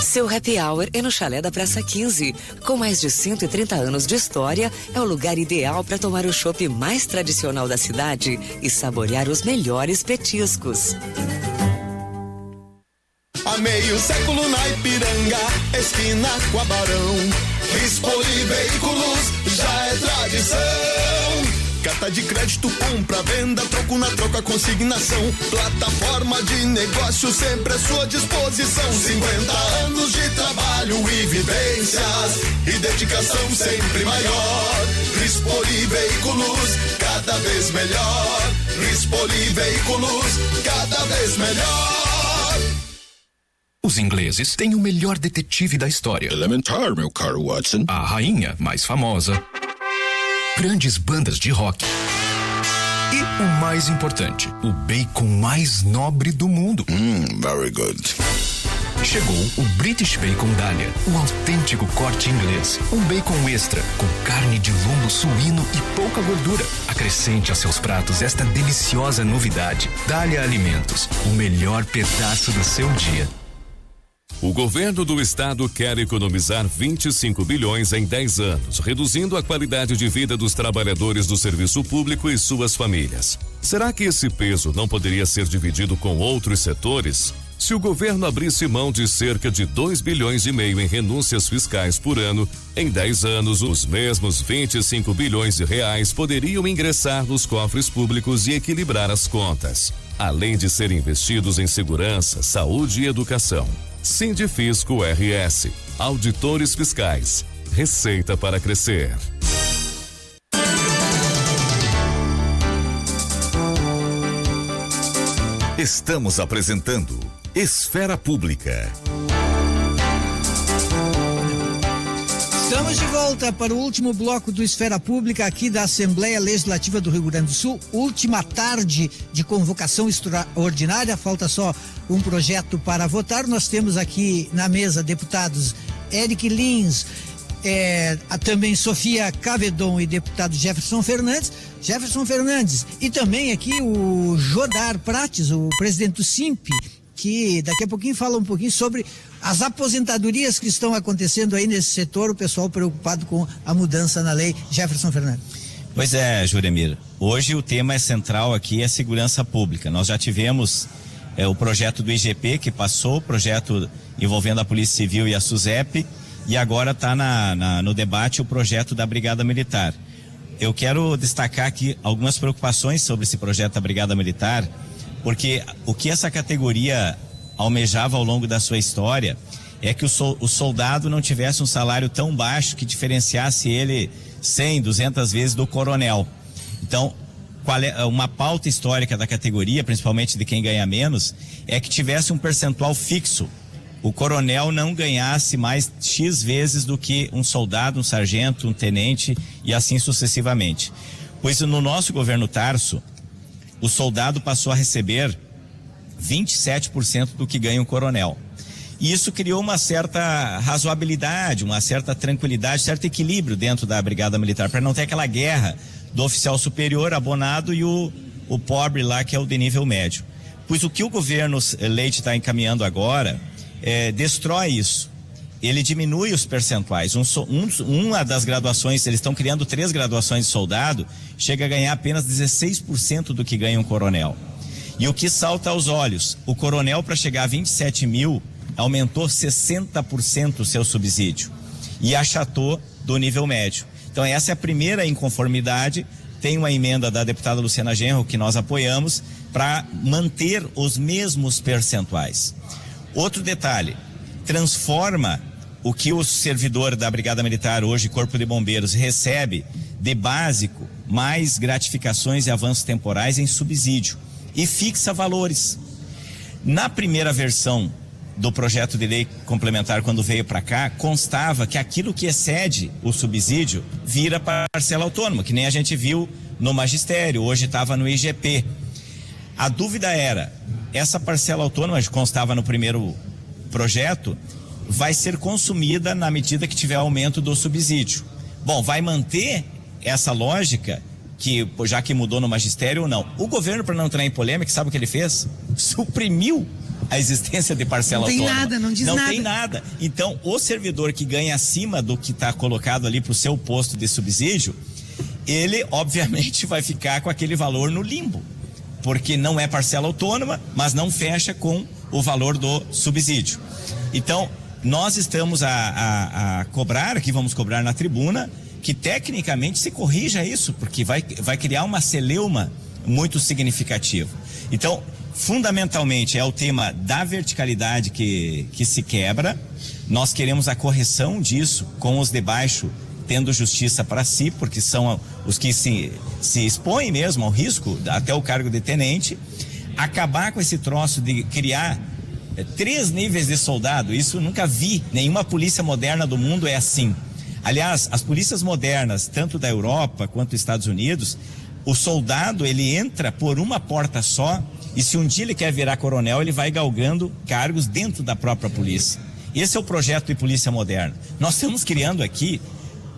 Seu happy hour é no Chalé da Praça 15. Com mais de 130 anos de história, é o lugar ideal para tomar o chopp mais tradicional da cidade e saborear os melhores petiscos. Há meio século na Ipiranga, esquina com a Barão. Rispoli Veículos já é tradição. Carta de crédito, compra, venda, troco na troca, consignação. Plataforma de negócio sempre à sua disposição. 50 anos de trabalho e vivências e dedicação sempre maior. Rispoli Veículos, cada vez melhor. Rispoli Veículos, cada vez melhor. Os ingleses têm o melhor detetive da história. Elementar, meu caro Watson. A rainha mais famosa. Grandes bandas de rock. E o mais importante, o bacon mais nobre do mundo. Very good. Chegou o British Bacon Dahlia, o autêntico corte inglês. Um bacon extra, com carne de lombo suíno e pouca gordura. Acrescente a seus pratos esta deliciosa novidade. Dahlia Alimentos, o melhor pedaço do seu dia. O governo do estado quer economizar 25 bilhões em 10 anos, reduzindo a qualidade de vida dos trabalhadores do serviço público e suas famílias. Será que esse peso não poderia ser dividido com outros setores? Se o governo abrisse mão de cerca de 2,5 bilhões em renúncias fiscais por ano, em 10 anos, os mesmos 25 bilhões de reais poderiam ingressar nos cofres públicos e equilibrar as contas, além de serem investidos em segurança, saúde e educação. Sindifisco RS, auditores fiscais, receita para crescer. Estamos apresentando Esfera Pública. Estamos de volta para o último bloco do Esfera Pública aqui da Assembleia Legislativa do Rio Grande do Sul. Última tarde de convocação extraordinária, falta só um projeto para votar. Nós temos aqui na mesa deputados Eric Lins, também Sofia Cavedon e deputado Jefferson Fernandes. E também aqui o Jodar Prates, o presidente do SIMP, que daqui a pouquinho fala um pouquinho sobre as aposentadorias que estão acontecendo aí nesse setor, o pessoal preocupado com a mudança na lei. Jefferson Fernandes. Pois é, Juremir. Hoje o tema é central aqui, é segurança pública. Nós já tivemos o projeto do IGP que passou, o projeto envolvendo a Polícia Civil e a SUSEP, e agora está no debate o projeto da Brigada Militar. Eu quero destacar aqui algumas preocupações sobre esse projeto da Brigada Militar, porque o que essa categoria almejava ao longo da sua história é que o soldado não tivesse um salário tão baixo que diferenciasse ele 100, 200 vezes do coronel. Então, qual é uma pauta histórica da categoria, principalmente de quem ganha menos, é que tivesse um percentual fixo. O coronel não ganhasse mais X vezes do que um soldado, um sargento, um tenente e assim sucessivamente. Pois no nosso governo Tarso, o soldado passou a receber 27% do que ganha um coronel. E isso criou uma certa razoabilidade, uma certa tranquilidade, certo equilíbrio dentro da Brigada Militar, para não ter aquela guerra do oficial superior, abonado, e o pobre lá, que é o de nível médio. Pois o que o governo Leite está encaminhando agora destrói isso. Ele diminui os percentuais. Uma das graduações, eles estão criando 3 graduações de soldado, chega a ganhar apenas 16% do que ganha um coronel. E o que salta aos olhos, o coronel, para chegar a 27 mil, aumentou 60% o seu subsídio e achatou do nível médio. Então essa é a primeira inconformidade. Tem uma emenda da deputada Luciana Genro que nós apoiamos para manter os mesmos percentuais. Outro detalhe, transforma o que o servidor da Brigada Militar, hoje Corpo de Bombeiros, recebe de básico, mais gratificações e avanços temporais, em subsídio e fixa valores. Na primeira versão do projeto de lei complementar, quando veio para cá, constava que aquilo que excede o subsídio vira parcela autônoma, que nem a gente viu no magistério, hoje estava no IGP. A dúvida era, essa parcela autônoma, que constava no primeiro projeto, vai ser consumida na medida que tiver aumento do subsídio. Bom, vai manter essa lógica, já que mudou no magistério ou não? O governo, para não entrar em polêmica, sabe o que ele fez? Suprimiu a existência de parcela autônoma. Não tem nada, não diz nada. Não tem nada. Então, o servidor que ganha acima do que está colocado ali para o seu posto de subsídio, ele, obviamente, vai ficar com aquele valor no limbo, porque não é parcela autônoma, mas não fecha com o valor do subsídio. Então, nós estamos a cobrar, aqui vamos cobrar na tribuna, que tecnicamente se corrija isso, porque vai criar uma celeuma muito significativa. Então, fundamentalmente é o tema da verticalidade que se quebra. Nós queremos a correção disso, com os de baixo tendo justiça para si, porque são os que se expõem mesmo ao risco, até o cargo de tenente. Acabar com esse troço de criar 3 níveis de soldado, isso eu nunca vi, nenhuma polícia moderna do mundo é assim. Aliás, as polícias modernas, tanto da Europa quanto dos Estados Unidos, o soldado, ele entra por uma porta só, e se um dia ele quer virar coronel, ele vai galgando cargos dentro da própria polícia. Esse é o projeto de polícia moderna. Nós estamos criando aqui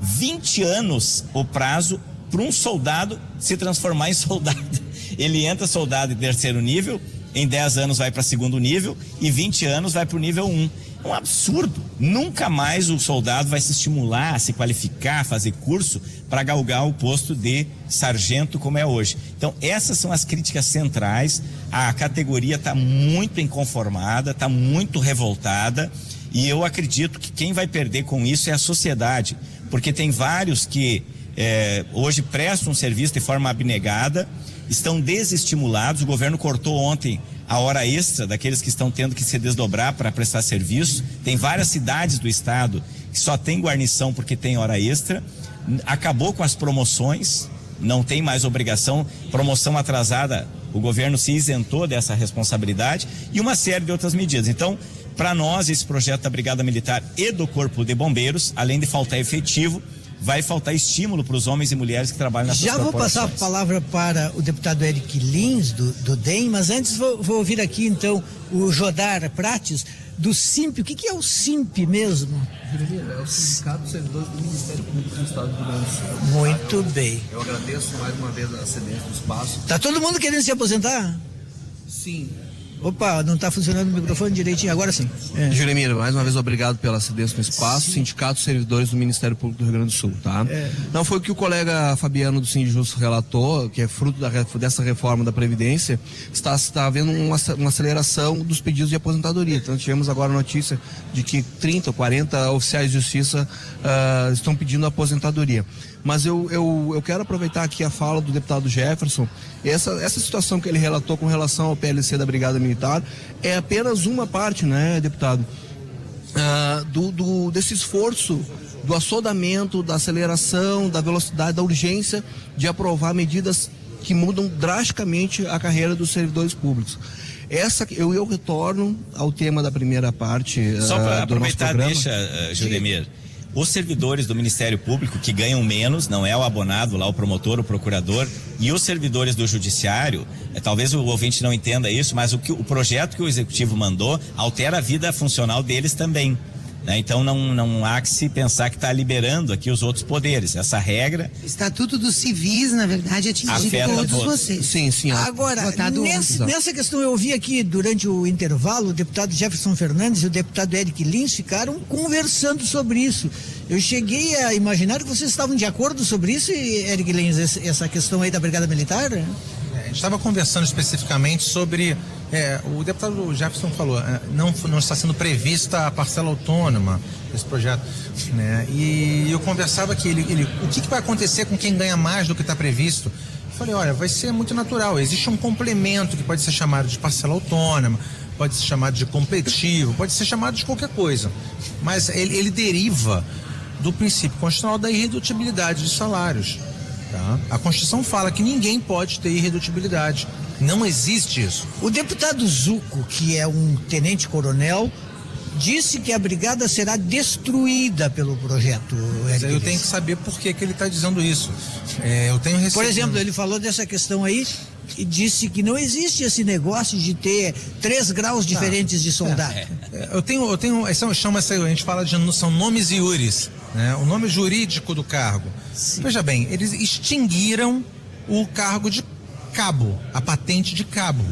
20 anos o prazo para um soldado se transformar em soldado. Ele entra soldado de 3º nível, em 10 anos vai para 2º nível e 20 anos vai para o nível 1. um absurdo. Nunca mais o soldado vai se estimular a se qualificar, fazer curso para galgar o posto de sargento como é hoje. Então, essas são as críticas centrais. A categoria está muito inconformada, está muito revoltada, e eu acredito que quem vai perder com isso é a sociedade, porque tem vários que hoje prestam um serviço de forma abnegada, estão desestimulados. O governo cortou ontem a hora extra daqueles que estão tendo que se desdobrar para prestar serviço. Tem várias cidades do estado que só tem guarnição porque tem hora extra. Acabou com as promoções, não tem mais obrigação, promoção atrasada, o governo se isentou dessa responsabilidade, e uma série de outras medidas. Então, para nós, esse projeto da Brigada Militar e do Corpo de Bombeiros, além de faltar efetivo, vai faltar estímulo para os homens e mulheres que trabalham nessas corporações. Já vou passar a palavra para o deputado Eric Lins, do DEM, mas antes vou ouvir aqui, então, o Jodar Prates, do SIMP. O que é o SIMP mesmo? É o Sindicato dos Servidores do Ministério Público do Estado do Rio Grande do Sul. Muito bem. Eu agradeço mais uma vez a cedência do espaço. Tá todo mundo querendo se aposentar? Sim. Opa, não está funcionando o microfone direitinho, agora sim. Juremir, mais uma vez obrigado pela cedência no espaço. Sim. Sindicato dos Servidores do Ministério Público do Rio Grande do Sul, tá? Não foi o que o colega Fabiano do Sindjusto relatou, que é fruto dessa reforma da Previdência, está havendo uma aceleração dos pedidos de aposentadoria. Então tivemos agora a notícia de que 30 ou 40 oficiais de justiça estão pedindo aposentadoria. Mas eu quero aproveitar aqui a fala do deputado Jefferson. Essa situação que ele relatou com relação ao PLC da Brigada Militar é apenas uma parte, né, deputado, desse esforço, do assodamento, da aceleração, da velocidade, da urgência de aprovar medidas que mudam drasticamente a carreira dos servidores públicos. Eu retorno ao tema da primeira parte. Só para do nosso aproveitar, programa. deixa, Judemir. Os servidores do Ministério Público que ganham menos, não é o abonado lá, o promotor, o procurador, e os servidores do Judiciário, talvez o ouvinte não entenda isso, mas o projeto que o Executivo mandou altera a vida funcional deles também. Né? Então não há que se pensar que está liberando aqui os outros poderes. Essa regra... O Estatuto dos Civis, na verdade, atinge todos vocês. Sim. Agora, nessa questão eu ouvi aqui durante o intervalo, o deputado Jefferson Fernandes e o deputado Eric Lins ficaram conversando sobre isso. Eu cheguei a imaginar que vocês estavam de acordo sobre isso, Eric Lins, essa questão aí da Brigada Militar? A gente estava conversando especificamente sobre... o deputado Jefferson falou, não está sendo prevista a parcela autônoma desse projeto, né? E eu conversava que o que vai acontecer com quem ganha mais do que está previsto? Eu falei, olha, vai ser muito natural, existe um complemento que pode ser chamado de parcela autônoma, pode ser chamado de completivo, pode ser chamado de qualquer coisa, mas ele deriva do princípio constitucional da irredutibilidade de salários. Tá? A Constituição fala que ninguém pode ter irredutibilidade. Não existe isso. O deputado Zucco, que é um tenente-coronel, disse que a brigada será destruída pelo projeto. Mas eu tenho que saber por que ele está dizendo isso. Eu tenho recebido... Por exemplo, ele falou dessa questão aí e disse que não existe esse negócio de ter 3 graus diferentes de soldado. A gente fala são nomes iuris, né? O nome jurídico do cargo. Sim. Veja bem, eles extinguiram o cargo de cabo, a patente de cabo,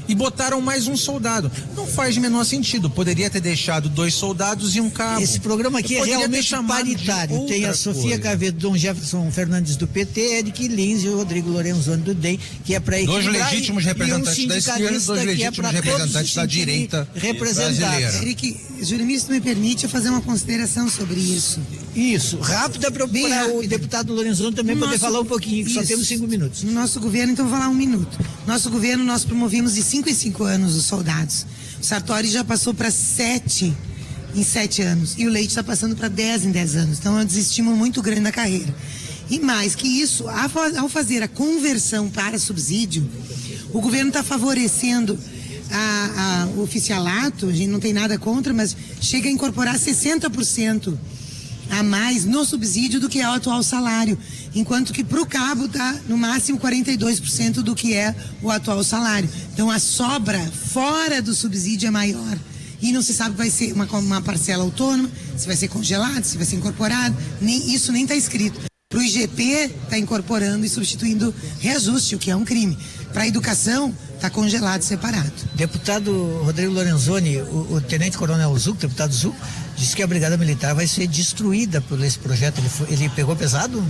e botaram mais um soldado. Não faz o menor sentido. Poderia ter deixado 2 soldados e um cabo. Esse programa aqui é realmente paritário. Tem a Sofia Cavedo, Dom Jefferson Fernandes do PT, Eric Lins e o Rodrigo Lorenzoni do DEM, que é para equilibrar. 2 legítimos representantes da esquerda, 2 legítimos representantes da direita brasileira. Eric, Juremir, se me permite fazer uma consideração sobre isso. Isso, rápida para o deputado Lorenzoni também poder falar um pouquinho, só temos 5 minutos. No nosso governo, então vou falar 1 minuto. Nosso governo, nós promovemos de 5 em 5 anos os soldados. O Sartori já passou para 7 em 7 anos e o Leite está passando para 10 em 10 anos. Então é um desestímulo muito grande na carreira. E mais que isso, ao fazer a conversão para subsídio, o governo está favorecendo o oficialato, a gente não tem nada contra, mas chega a incorporar 60% a mais no subsídio do que é o atual salário, enquanto que para o cabo está no máximo 42% do que é o atual salário. Então a sobra fora do subsídio é maior e não se sabe que vai ser uma parcela autônoma, se vai ser congelado, se vai ser incorporado, isso nem está escrito. Para o IGP está incorporando e substituindo reajuste, o que é um crime. Para a educação está congelado, separado. Deputado Rodrigo Lorenzoni, o Tenente Coronel Zuc, deputado Zuc, disse que a Brigada Militar vai ser destruída por esse projeto. Ele pegou pesado?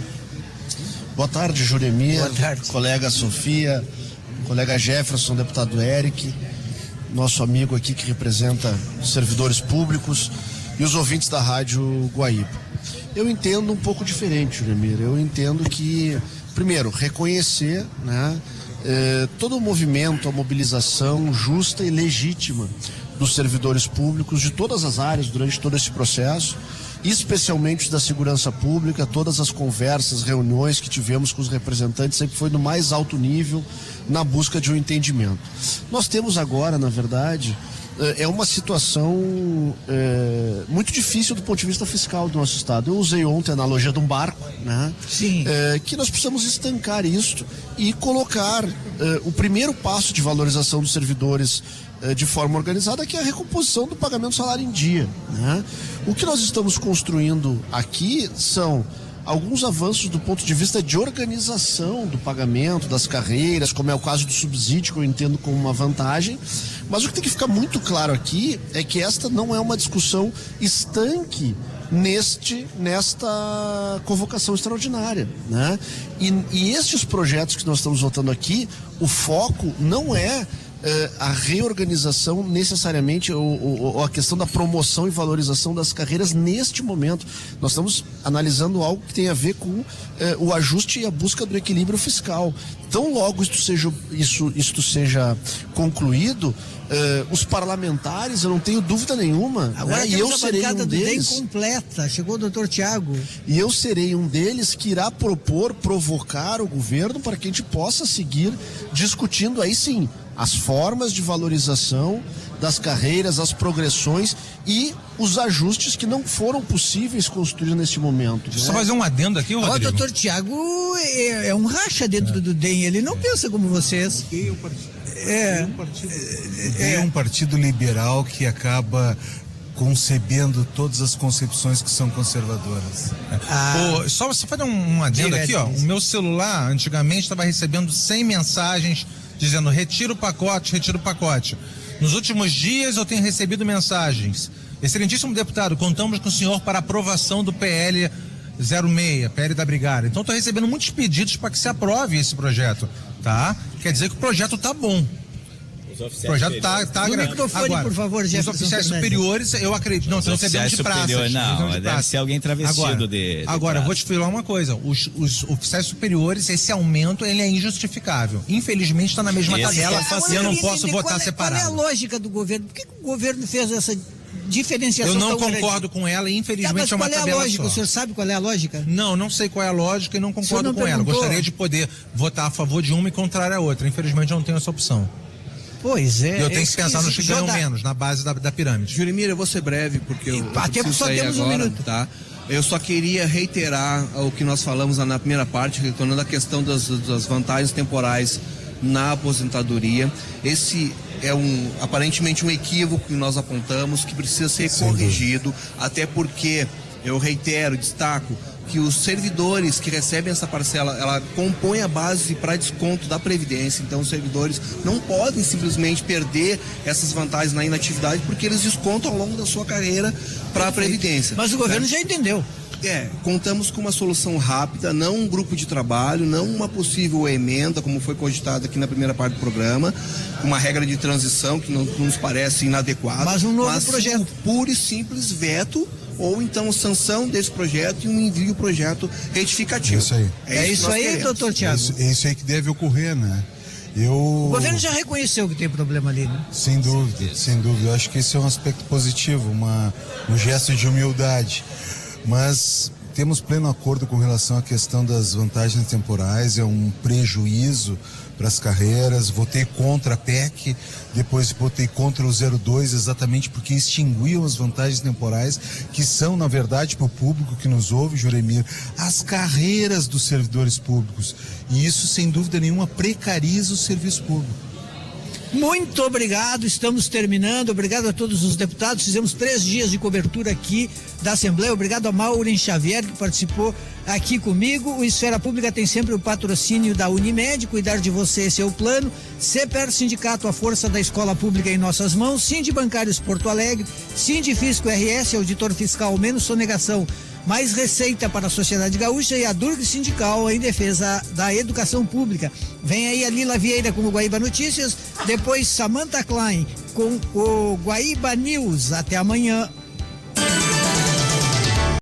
Boa tarde, Juremir. Boa tarde. Colega Sofia, colega Jefferson, deputado Eric, nosso amigo aqui que representa os servidores públicos e os ouvintes da Rádio Guaíba. Eu entendo um pouco diferente, Juremir. Eu entendo que, primeiro, reconhecer, né, todo o movimento, a mobilização justa e legítima dos servidores públicos de todas as áreas durante todo esse processo, especialmente da segurança pública. Todas as conversas, reuniões que tivemos com os representantes sempre foi no mais alto nível na busca de um entendimento. Nós temos agora, na verdade, uma situação muito difícil do ponto de vista fiscal do nosso estado. Eu usei ontem a analogia de um barco, né? Sim. Que nós precisamos estancar isto e colocar o primeiro passo de valorização dos servidores de forma organizada, que é a recomposição do pagamento do salário em dia, né? O que nós estamos construindo aqui são alguns avanços do ponto de vista de organização do pagamento, das carreiras, como é o caso do subsídio, que eu entendo como uma vantagem. Mas o que tem que ficar muito claro aqui é que esta não é uma discussão estanque nesta convocação extraordinária, né? E estes projetos que nós estamos votando aqui, o foco não é a reorganização necessariamente ou a questão da promoção e valorização das carreiras neste momento. Nós estamos analisando algo que tem a ver com o ajuste e a busca do equilíbrio fiscal. Tão logo isto seja concluído, os parlamentares, eu não tenho dúvida nenhuma, agora né? E eu serei um deles. Completa. Chegou o doutor Tiago. E eu serei um deles que irá provocar o governo para que a gente possa seguir discutindo aí sim as formas de valorização das carreiras, as progressões e os ajustes que não foram possíveis construir neste momento. Deixa eu só fazer um adendo aqui, Rodrigo. O doutor Tiago é um racha dentro do DEM, ele não pensa como vocês. É um partido liberal que acaba concebendo todas as concepções que são conservadoras. Só fazer um adendo aqui, ó. O meu celular antigamente estava recebendo 100 mensagens dizendo retira o pacote, retira o pacote. Nos últimos dias eu tenho recebido mensagens: excelentíssimo deputado, contamos com o senhor para aprovação do PL 06, PL da Brigada. Então estou recebendo muitos pedidos para que se aprove esse projeto, tá? Quer dizer que o projeto tá bom. O projeto tá no microfone, agora, por favor, Jefferson. Os oficiais superiores, eu acredito, não, estão recebendo de praça. Não, deve ser alguém travestido de Agora, eu vou te falar uma coisa, os oficiais superiores, esse aumento, ele é injustificável. Infelizmente, está na mesma tabela e eu não posso votar separado. Qual é a lógica do governo? Por que o governo fez essa diferenciação? Eu não concordo com ela e infelizmente é uma tabela só. Qual é a lógica? O senhor sabe qual é a lógica? Não sei qual é a lógica e não concordo com ela. Gostaria de poder votar a favor de uma e contrário à outra. Infelizmente, eu não tenho essa opção. Pois é. Eu tenho que pensar nos que ganham menos, na base da pirâmide. Jurimir, eu vou ser breve, porque até porque só temos agora, um minuto. Tá? Eu só queria reiterar o que nós falamos na primeira parte, retornando à questão das vantagens temporais na aposentadoria. Esse é aparentemente um equívoco que nós apontamos, que precisa ser corrigido, até porque, eu reitero, destaco, que os servidores que recebem essa parcela, ela compõe a base para desconto da Previdência. Então os servidores não podem simplesmente perder essas vantagens na inatividade, porque eles descontam ao longo da sua carreira para a Previdência. Mas o governo já entendeu. Contamos com uma solução rápida, não um grupo de trabalho, não uma possível emenda, como foi cogitado aqui na primeira parte do programa, uma regra de transição que não nos parece inadequada. Mas um novo projeto. Um puro e simples veto, ou então sanção desse projeto e um envio do projeto retificativo. Isso aí. É isso aí, doutor Tiago. É isso aí que deve ocorrer, né? O governo já reconheceu que tem problema ali, né? Sem dúvida, sem dúvida. Eu acho que esse é um aspecto positivo, um gesto de humildade. Mas temos pleno acordo com relação à questão das vantagens temporais, é um prejuízo para as carreiras. Votei contra a PEC, depois votei contra o 02, exatamente porque extinguiam as vantagens temporais, que são, na verdade, para o público que nos ouve, Juremir, as carreiras dos servidores públicos. E isso, sem dúvida nenhuma, precariza o serviço público. Muito obrigado, estamos terminando. Obrigado a todos os deputados. Fizemos 3 dias de cobertura aqui da Assembleia. Obrigado a Maureen Xavier, que participou aqui comigo. O Esfera Pública tem sempre o patrocínio da Unimed. Cuidar de você, esse é o plano. CPR Sindicato, a força da escola pública em nossas mãos. Sindibancários Porto Alegre. Sindifisco RS, auditor fiscal, menos sonegação, mais receita para a sociedade gaúcha, e a Durg Sindical em defesa da educação pública. Vem aí a Lila Vieira com o Guaíba Notícias, depois Samantha Klein com o Guaíba News. Até amanhã.